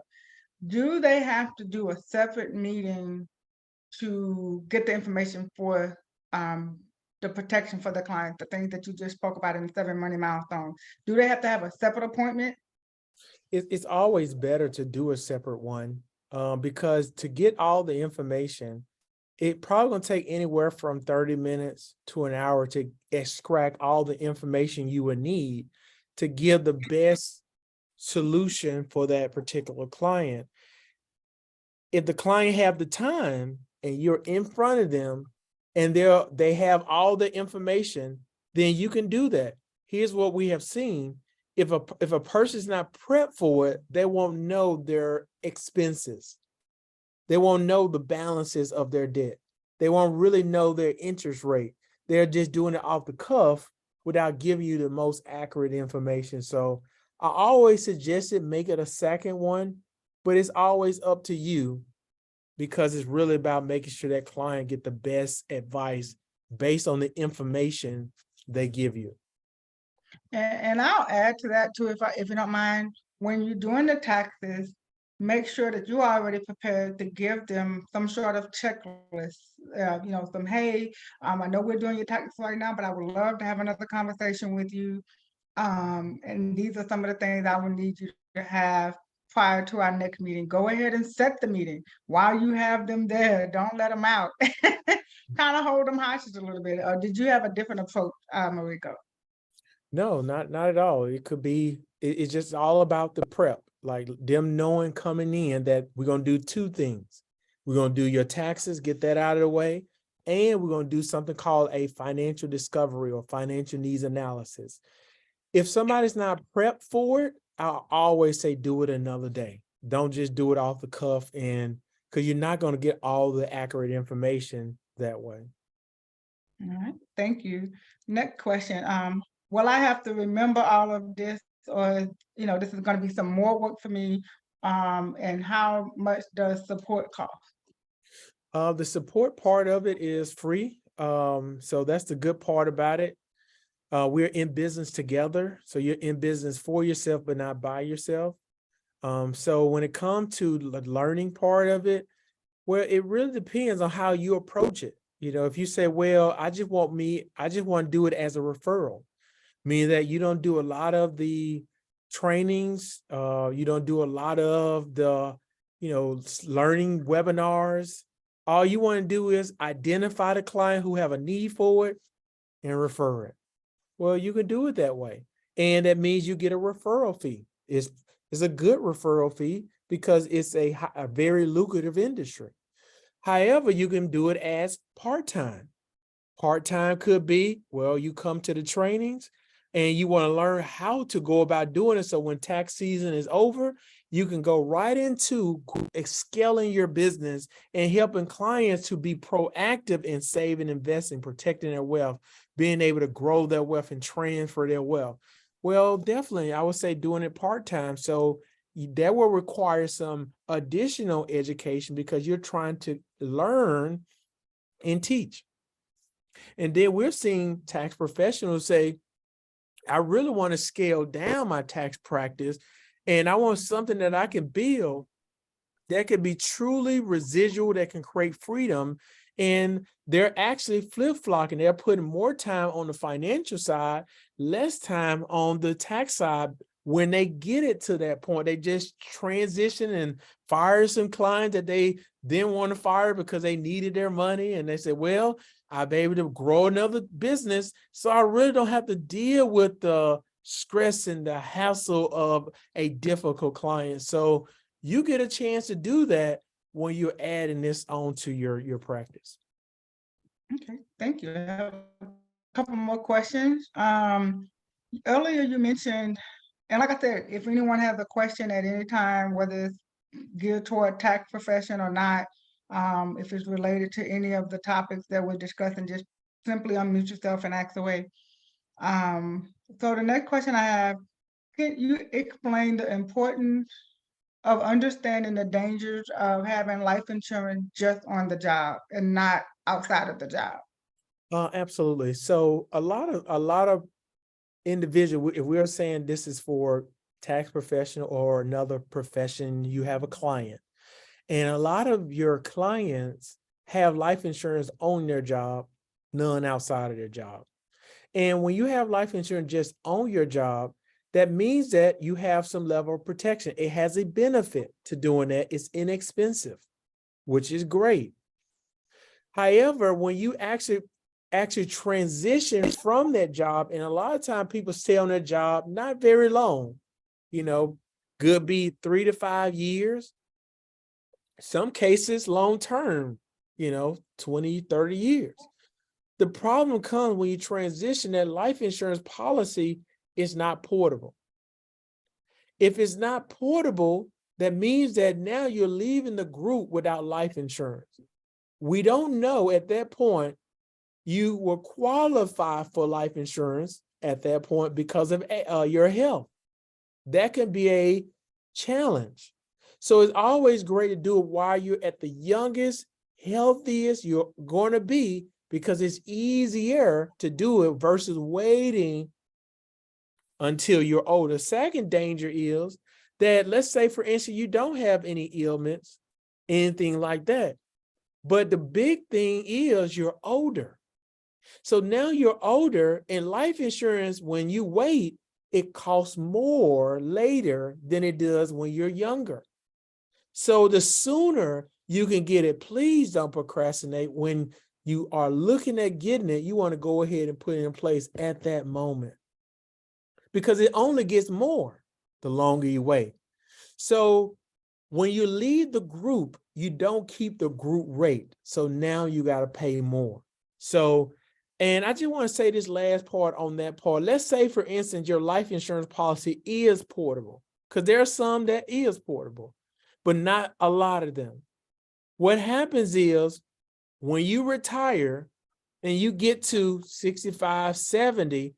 A: do they have to do a separate meeting to get the information for the protection for the client, the things that you just spoke about in the 7 money milestone? Do they have to have a separate appointment?
B: It's always better to do a separate one, because to get all the information, it probably gonna take anywhere from 30 minutes to an hour to extract all the information you would need to give the best solution for that particular client. If the client have the time and you're in front of them and they have all the information, then you can do that. Here's what we have seen. If a person's not prepped for it, they won't know their expenses. They won't know the balances of their debt. They won't really know their interest rate. They're just doing it off the cuff without giving you the most accurate information. So I always suggested make it a second one, but it's always up to you, because it's really about making sure that client get the best advice based on the information they give you.
A: And I'll add to that too, if you don't mind, when you're doing the taxes, make sure that you're already prepared to give them some sort of checklist. Some, hey, I know we're doing your taxes right now, but I would love to have another conversation with you. And these are some of the things I would need you to have prior to our next meeting. Go ahead and set the meeting while you have them there. Don't let them out. Kind of hold them hostage a little bit. Or did you have a different approach, Mariko?
B: No, not at all. It could be, it's just all about the prep, like them knowing coming in that we're going to do 2 things. We're going to do your taxes, get that out of the way, and we're going to do something called a financial discovery or financial needs analysis. If somebody's not prepped for it, I'll always say do it another day. Don't just do it off the cuff, and because you're not going to get all the accurate information that way.
A: All right, thank you. Next question. Will I have to remember all of this, or this is going to be some more work for me? And how much does support cost?
B: The support part of it is free. So that's the good part about it. We're in business together. So you're in business for yourself, but not by yourself. So when it comes to the learning part of it, well, it really depends on how you approach it. If you say, well, I just want to do it as a referral, meaning that you don't do a lot of the trainings, you don't do a lot of the, learning webinars. All you want to do is identify the client who have a need for it and refer it. Well, you can do it that way. And that means you get a referral fee. It's a good referral fee because it's a very lucrative industry. However, you can do it as part-time. Part-time could be, well, you come to the trainings and you want to learn how to go about doing it. So when tax season is over, you can go right into scaling your business and helping clients to be proactive in saving, investing, protecting their wealth, being able to grow their wealth and transfer their wealth. Well, definitely, I would say doing it part-time. So that will require some additional education because you're trying to learn and teach. And then we're seeing tax professionals say, I really want to scale down my tax practice and I want something that I can build that can be truly residual, that can create freedom. And they're actually flip-flopping. They're putting more time on the financial side, less time on the tax side. When they get it to that point, they just transition and fire some clients that they didn't want to fire because they needed their money. And they said, well, I'll be able to grow another business. So I really don't have to deal with the stress and the hassle of a difficult client. So you get a chance to do that when you're adding this onto your practice.
A: Okay, thank you. I have a couple more questions. Earlier you mentioned, and like I said, if anyone has a question at any time, whether it's geared toward tax profession or not, if it's related to any of the topics that we're discussing, just simply unmute yourself and ask away. So the next question I have, can you explain the importance of understanding the dangers of having life insurance just on the job and not outside of the job?
B: Absolutely. So a lot of individual, if we're saying this is for tax professional or another profession, you have a client, and a lot of your clients have life insurance on their job, none outside of their job. And when you have life insurance just on your job, that means that you have some level of protection. It has a benefit to doing that. It's inexpensive, which is great. However, when you actually transition from that job, and a lot of times people stay on their job not very long, could be 3 to 5 years, some cases long term, 20, 30 years. The problem comes when you transition. That life insurance policy is not portable. If it's not portable, that means that now you're leaving the group without life insurance. We don't know at that point you will qualify for life insurance at that point because of your health. That can be a challenge. So it's always great to do it while you're at the youngest, healthiest you're going to be, because it's easier to do it versus waiting until you're older. Second danger is that, let's say, for instance, you don't have any ailments, anything like that. But the big thing is you're older. So now you're older, and life insurance, when you wait, it costs more later than it does when you're younger. So the sooner you can get it, please don't procrastinate. When you are looking at getting it, you want to go ahead and put it in place at that moment, because it only gets more the longer you wait. So when you leave the group, you don't keep the group rate. So now you got to pay more. So, and I just want to say this last part on that part. Let's say, for instance, your life insurance policy is portable, because there are some that is portable, but not a lot of them. What happens is, when you retire and you get to 65, 70,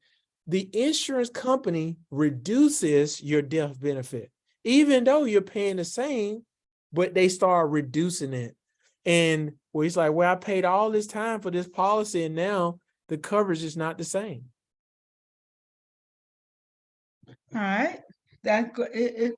B: the insurance company reduces your death benefit, even though you're paying the same, but they start reducing it. And well, he's like, well, I paid all this time for this policy, and now the coverage is not the same.
A: All right, that's good.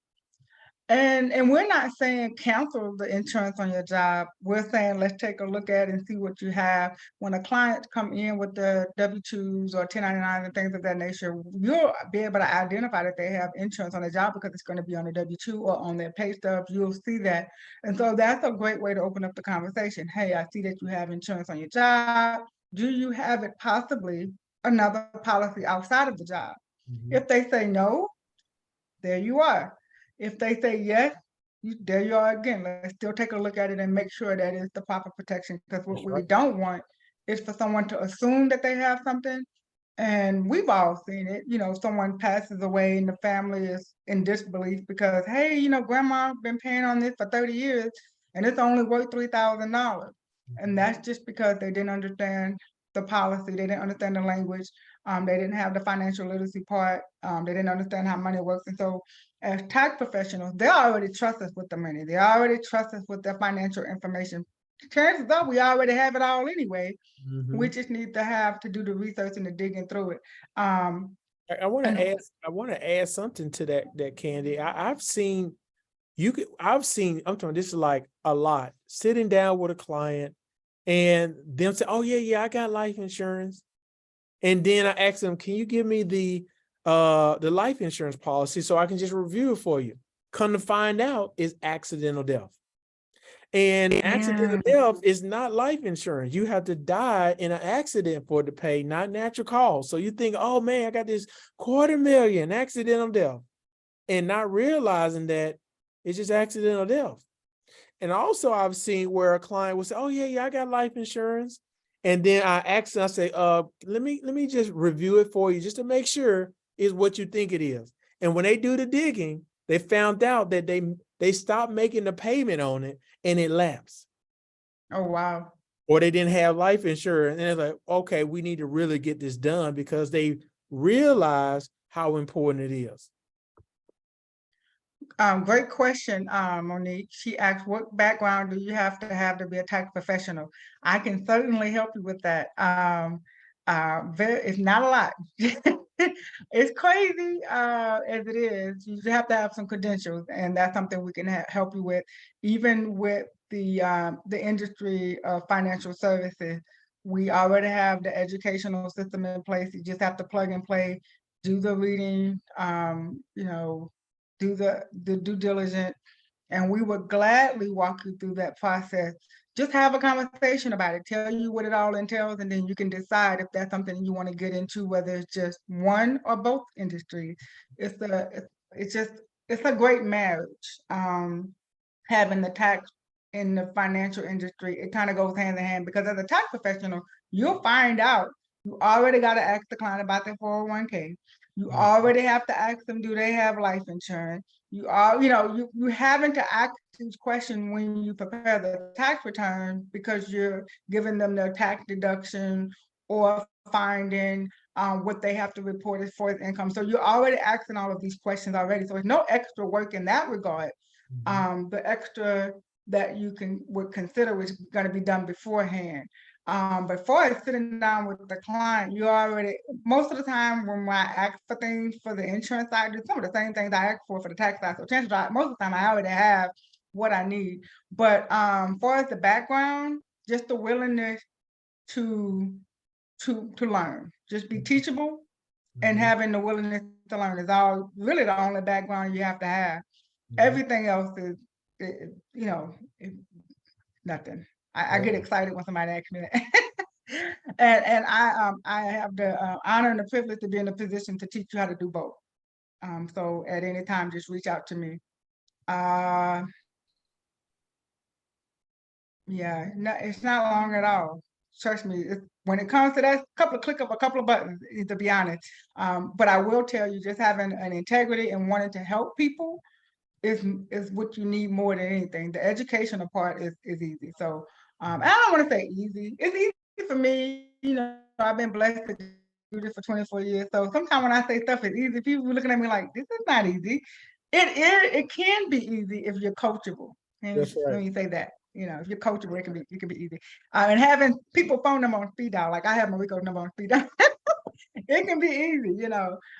A: And we're not saying cancel the insurance on your job. We're saying let's take a look at it and see what you have. When a client come in with the W-2s or 1099s and things of that nature, you'll be able to identify that they have insurance on their job because it's going to be on the W-2 or on their pay stubs. You'll see that. And so that's a great way to open up the conversation. Hey, I see that you have insurance on your job. Do you have it possibly another policy outside of the job.
B: Mhm.
A: If they say no, there you are. If they say yes, there you are again. Let's still take a look at it and make sure that it's the proper protection. Because what
B: That's right.
A: we don't want is for someone to assume that they have something. And we've all seen it. Someone passes away and the family is in disbelief because, hey, grandma been paying on this for 30 years and it's only worth $3,000. And that's just because they didn't understand the policy. They didn't understand the language. They didn't have the financial literacy part. They didn't understand how money works. And so as tax professionals, they already trust us with the money. They already trust us with their financial information. Chances are we already have it all anyway. We
B: Mhm.
A: just need to have to do the research and the digging through it. Um,
B: I want
A: and
B: to add. I want to add something to that, Candy. I've seen you could. I've seen. I'm talking. This is like a lot. Sitting down with a client, and them say, "Oh yeah, I got life insurance," and then I ask them, "Can you give me the life insurance policy so I can just review it for you?" Come to find out, it's accidental death. And accidental death is not life insurance. You have to die in an accident for it to pay, not natural cause. So you think, oh man, I got this $250,000 accidental death, and not realizing that it's just accidental death. And also I've seen where a client will say, oh yeah, I got life insurance. And then I ask them, I say, let me just review it for you just to make sure it's what you think it is. And when they do the digging, they found out that they stopped making the payment on it and it lapsed.
A: Oh, wow.
B: Or they didn't have life insurance. And they're like, okay, we need to really get this done because they realize how important it is.
A: Great question, Monique. She asked, what background do you have to be a tax professional? I can certainly help you with that. It's not a lot. It's crazy as it is. You have to have some credentials, and that's something we can help you with. Even with the industry of financial services, we already have the educational system in place. You just have to plug and play, do the reading, do the due diligence, and we would gladly walk you through that process. Just have a conversation about it, tell you what it all entails, and then you can decide if that's something you want to get into, whether it's just one or both industries. It's a great marriage. Having the tax in the financial industry, it kind of goes hand in hand because as a tax professional, you'll find out you already got to ask the client about their 401k. You already have to ask them, do they have life insurance? You having to ask these questions when you prepare the tax return because you're giving them their tax deduction or finding what they have to report as far as income. So you're already asking all of these questions already. So there's no extra work in that regard. The extra that you would consider is going to be done beforehand. Before it's sitting down with the client, you already, most of the time when I ask for things for the insurance side, it's some of the same things I ask for the tax side. So chances are, most of the time I already have what I need. But far as the background, just the willingness to learn, just be teachable and having the willingness to learn is all really the only background you have to have. Everything else is nothing. I get excited when somebody asks me that. and I have the honor and the privilege to be in a position to teach you how to do both. So at any time, just reach out to me. Yeah, no, it's not long at all. Trust me, when it comes to that, click of a couple of buttons, to be honest. But I will tell you, just having an integrity and wanting to help people is what you need more than anything. The educational part is easy. So I don't want to say easy. It's easy for me. I've been blessed to do this for 24 years. So sometimes when I say stuff is easy, people are looking at me like, this is not easy. It can be easy if you're coachable. And
B: That's right.
A: let me say that. If you're coachable, it can be easy. And having people phone them on speed dial, like I have Mariko's number on speed dial. It can be easy,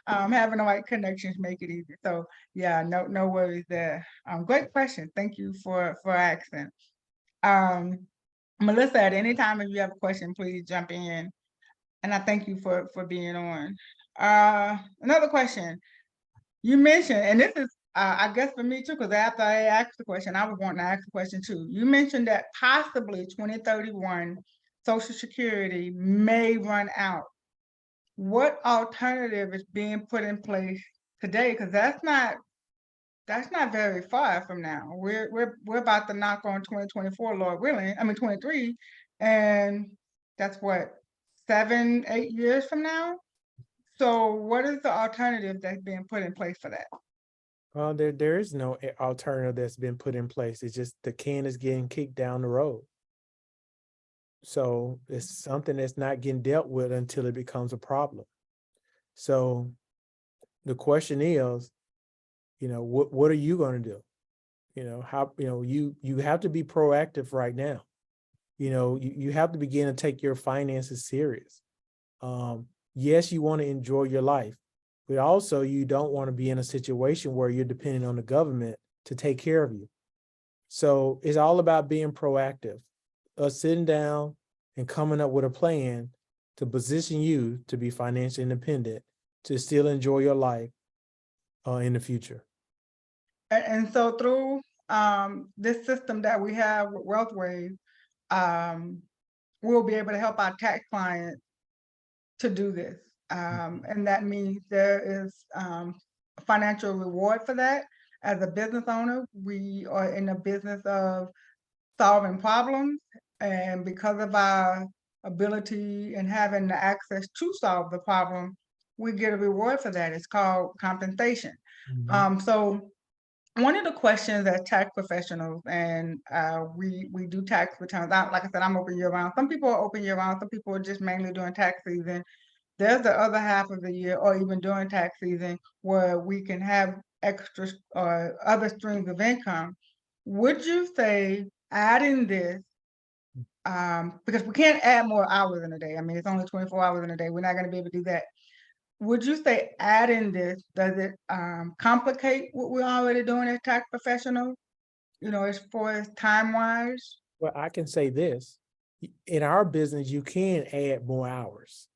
A: having the right connections make it easy. So yeah, no worries there. Great question. Thank you for asking. Melissa, at any time if you have a question, please jump in. And I thank you for being on. Another question. You mentioned, and this is I guess for me too, because after I asked the question, I was wanting to ask the question too. You mentioned that possibly 2031 Social Security may run out. what alternative is being put in place today? Because that's not very far from now. We're about to knock on 2024, Lord willing. I mean 23, and that's what 7, 8 years from now. So what is the alternative that's being put in place for that?
B: Well, there is no alternative that's been put in place. It's just the can is getting kicked down the road. So it's something that's not getting dealt with until it becomes a problem. So the question is, what are you going to do? How, you have to be proactive right now. You have to begin to take your finances serious. Yes, you want to enjoy your life, but also you don't want to be in a situation where you're depending on the government to take care of you. So it's all about being proactive, sitting down and coming up with a plan to position you to be financially independent, to still enjoy your life in the future.
A: And so through this system that we have with WealthWave, we'll be able to help our tax clients to do this. And that means there is a financial reward for that. As a business owner, we are in the business of solving problems. And because of our ability and having the access to solve the problem, we get a reward for that. It's called compensation. So one of the questions as tax professionals, and we do tax returns. Like I said, I'm open year round. Some people are open year round. Some people are just mainly doing tax season. There's the other half of the year, or even during tax season, where we can have extra or other streams of income. Would you say adding this, because we can't add more hours in a day. I mean, it's only 24 hours in a day. We're not going to be able to do that. Would you say adding this, does it complicate what we're already doing as tax professionals? As far as time-wise?
B: Well, I can say this. In our business, you can add more hours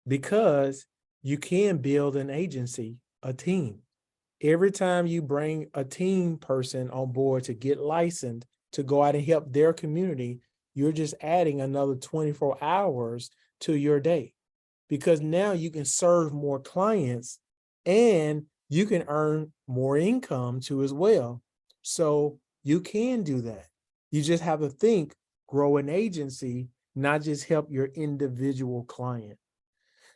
B: because you can build an agency, a team. Every time you bring a team person on board to get licensed to go out and help their community, you're just adding another 24 hours to your day, because now you can serve more clients and you can earn more income too as well. So you can do that. You just have to think, grow an agency, not just help your individual client.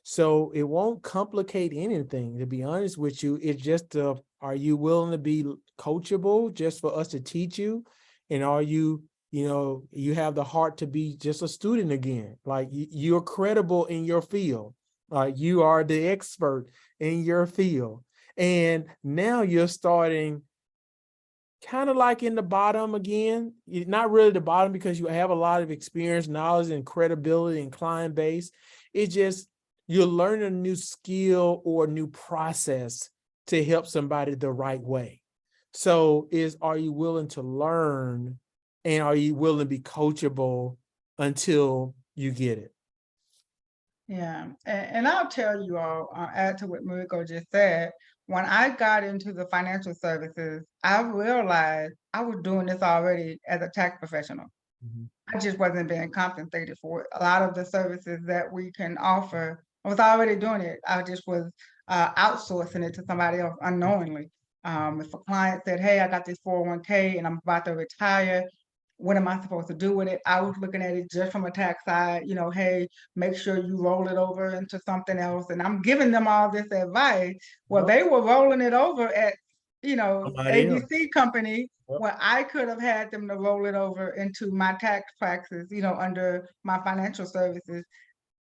B: So it won't complicate anything, to be honest with you. It's just, are you willing to be coachable just for us to teach you? And are you, you have the heart to be just a student again? Like you're credible in your field. You are the expert in your field. And now you're starting kind of like in the bottom again. You're not really the bottom because you have a lot of experience, knowledge, and credibility and client base. It's just, you're learning a new skill or a new process to help somebody the right way. So are you willing to learn, and are you willing to be coachable until you get it?
A: Yeah, and I'll tell you all, add to what Mariko just said, when I got into the financial services, I realized I was doing this already as a tax professional. I just wasn't being compensated for it. A lot of the services that we can offer, I was already doing it. I just was outsourcing it to somebody else unknowingly. If a client said, hey, I got this 401k and I'm about to retire, what am I supposed to do with it? I was looking at it just from a tax side, hey, make sure you roll it over into something else. And I'm giving them all this advice. Well, they were rolling it over at,
B: Somebody else.
A: ABC company,
B: Yep.
A: where I could have had them to roll it over into my tax practice, under my financial services.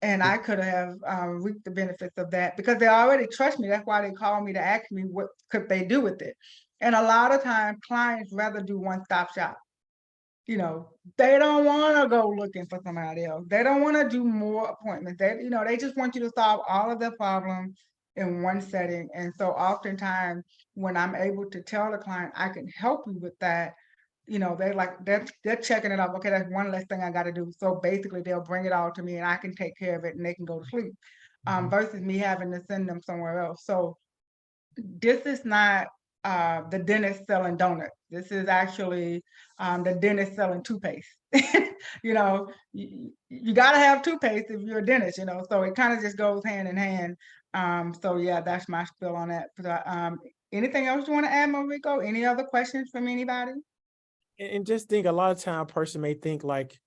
A: And I could have reaped the benefits of that because they already trust me. That's why they call me to ask me what could they do with it. And a lot of times clients rather do one-stop shop. They don't want to go looking for somebody else. They don't want to do more appointments. They just want you to solve all of their problems in one setting. And so oftentimes when I'm able to tell the client, I can help you with that, they're checking it off. Okay, that's one less thing I got to do. So basically they'll bring it all to me and I can take care of it and they can go to sleep, versus me having to send them somewhere else. So this is not the dentist selling donuts. This is actually the dentist selling toothpaste. You know, you got to have toothpaste if you're a dentist, you know, so it kind of just goes hand in hand. So yeah, that's my spiel on that. But, anything else you want to add, Mariko? Any other questions from anybody?
B: And just think, a lot of time a person may think like,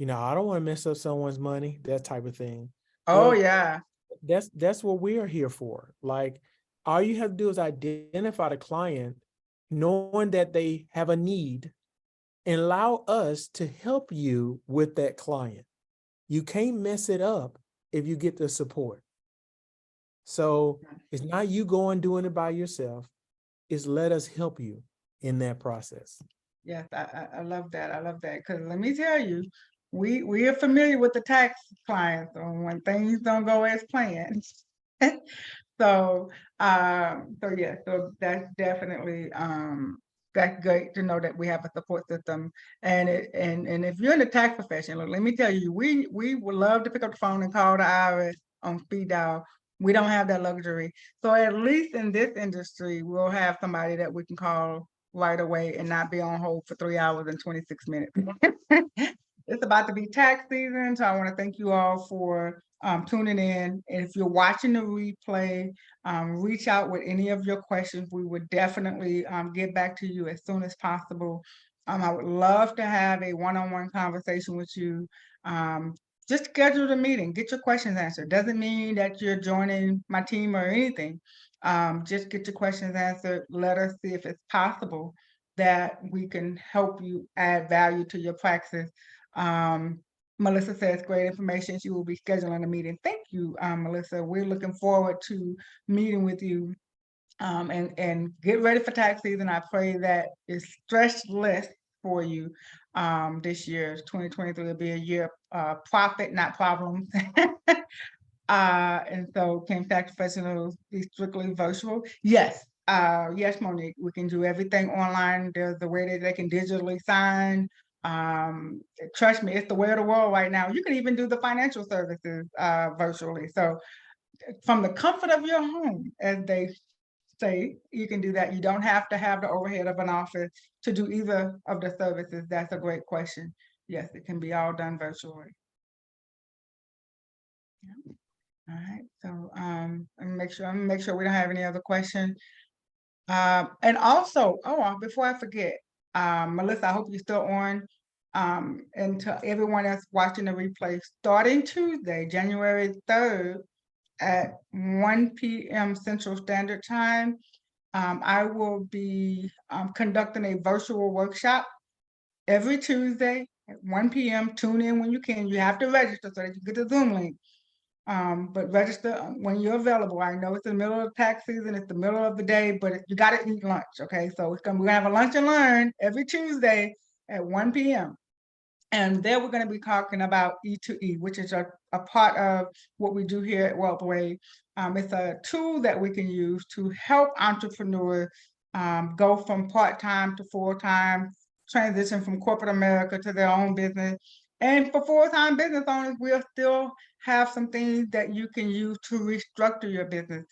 B: I don't want to mess up someone's money, that type of thing.
A: Oh
B: Well,
A: yeah,
B: that's what we are here for. Like, all you have to do is identify the client, knowing that they have a need, and allow us to help you with that client. You can't mess it up if you get the support. So it's not you going doing it by yourself. It's let us help you in that process.
A: yes, I love that. I love that because let me tell you, we are familiar with the tax clients on when things don't go as planned. So, so yeah, so that's definitely, that's great to know that we have a support system. And if you're in the tax profession, look, let me tell you, we would love to pick up the phone and call the IRS on speed dial. We don't have that luxury. So at least in this industry, we'll have somebody that we can call right away and not be on hold for 3 hours and 26 minutes. It's about to be tax season, so I want to thank you all for tuning in. And if you're watching the replay, reach out with any of your questions. We would definitely get back to you as soon as possible. I would love to have a one-on-one conversation with you. Just schedule a meeting, get your questions answered. Doesn't mean that you're joining my team or anything. Just get your questions answered. Let us see if it's possible that we can help you add value to your practice. Melissa says great information. She will be scheduling a meeting. Thank you, Melissa. We're looking forward to meeting with you. And get ready for tax season. I pray that it's stressless for you. This year, 2023 will be a year of profit, not problems. And so can tax professionals be strictly virtual? Yes. Yes, Monique, we can do everything online. There's a way that they can digitally sign. Trust me, it's the way of the world right now. You can even do the financial services virtually. So from the comfort of your home, as they say, you can do that. You don't have to have the overhead of an office to do either of the services. That's a great question. Yes, it can be all done virtually. Yeah. All right, so let me make sure we don't have any other questions. And also, before I forget, Melissa, I hope you're still on. And to everyone that's watching the replay, starting Tuesday, January 3rd at 1 p.m. Central Standard Time, I will be conducting a virtual workshop every Tuesday at 1 p.m. Tune in when you can. You have to register so that you get the Zoom link. But register when you're available. I know it's the middle of tax season, it's the middle of the day, but you got to eat lunch, okay? So we're gonna have a lunch and learn every Tuesday at 1 p.m. And there we're going to be talking about E2E, which is a part of what we do here at WealthWay. It's a tool that we can use to help entrepreneurs go from part-time to full-time, transition from corporate America to their own business. And for full-time business owners, we'll still have some things that you can use to restructure your business.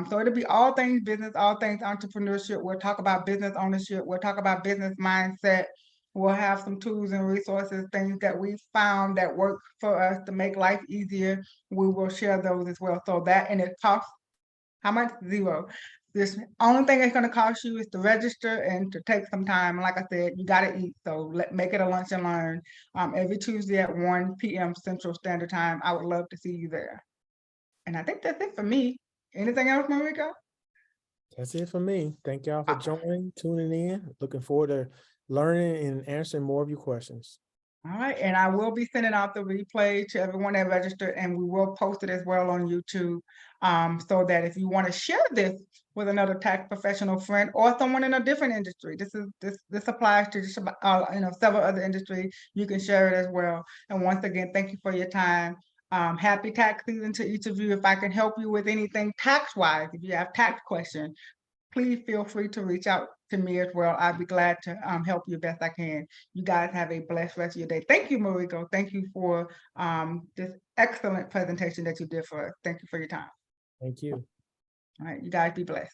A: So it'll be all things business, all things entrepreneurship. We'll talk about business ownership. We'll talk about business mindset. We'll have some tools and resources, things that we found that work for us to make life easier. We will share those as well. So that, and it costs how much? $0. This only thing it's going to cost you is to register and to take some time. Like I said, you got to eat. So make it a lunch and learn every Tuesday at 1 p.m. Central Standard Time. I would love to see you there. And I think that's it for me. Anything else, Mariko?
B: That's it for me. Thank y'all for joining, tuning in. Looking forward to learning and answering more of your questions.
A: All right, and I will be sending out the replay to everyone that registered, and we will post it as well on YouTube, so that if you want to share this with another tax professional friend or someone in a different industry, this applies to just several other industries. You can share it as well. And once again, thank you for your time. Happy tax season to each of you. If I can help you with anything tax-wise, if you have tax questions, please feel free to reach out to me as well. I'd be glad to help you best I can. You guys have a blessed rest of your day. Thank you, Mariko. Thank you for this excellent presentation that you did for us. Thank you for your time.
B: Thank you.
A: All right, you guys be blessed.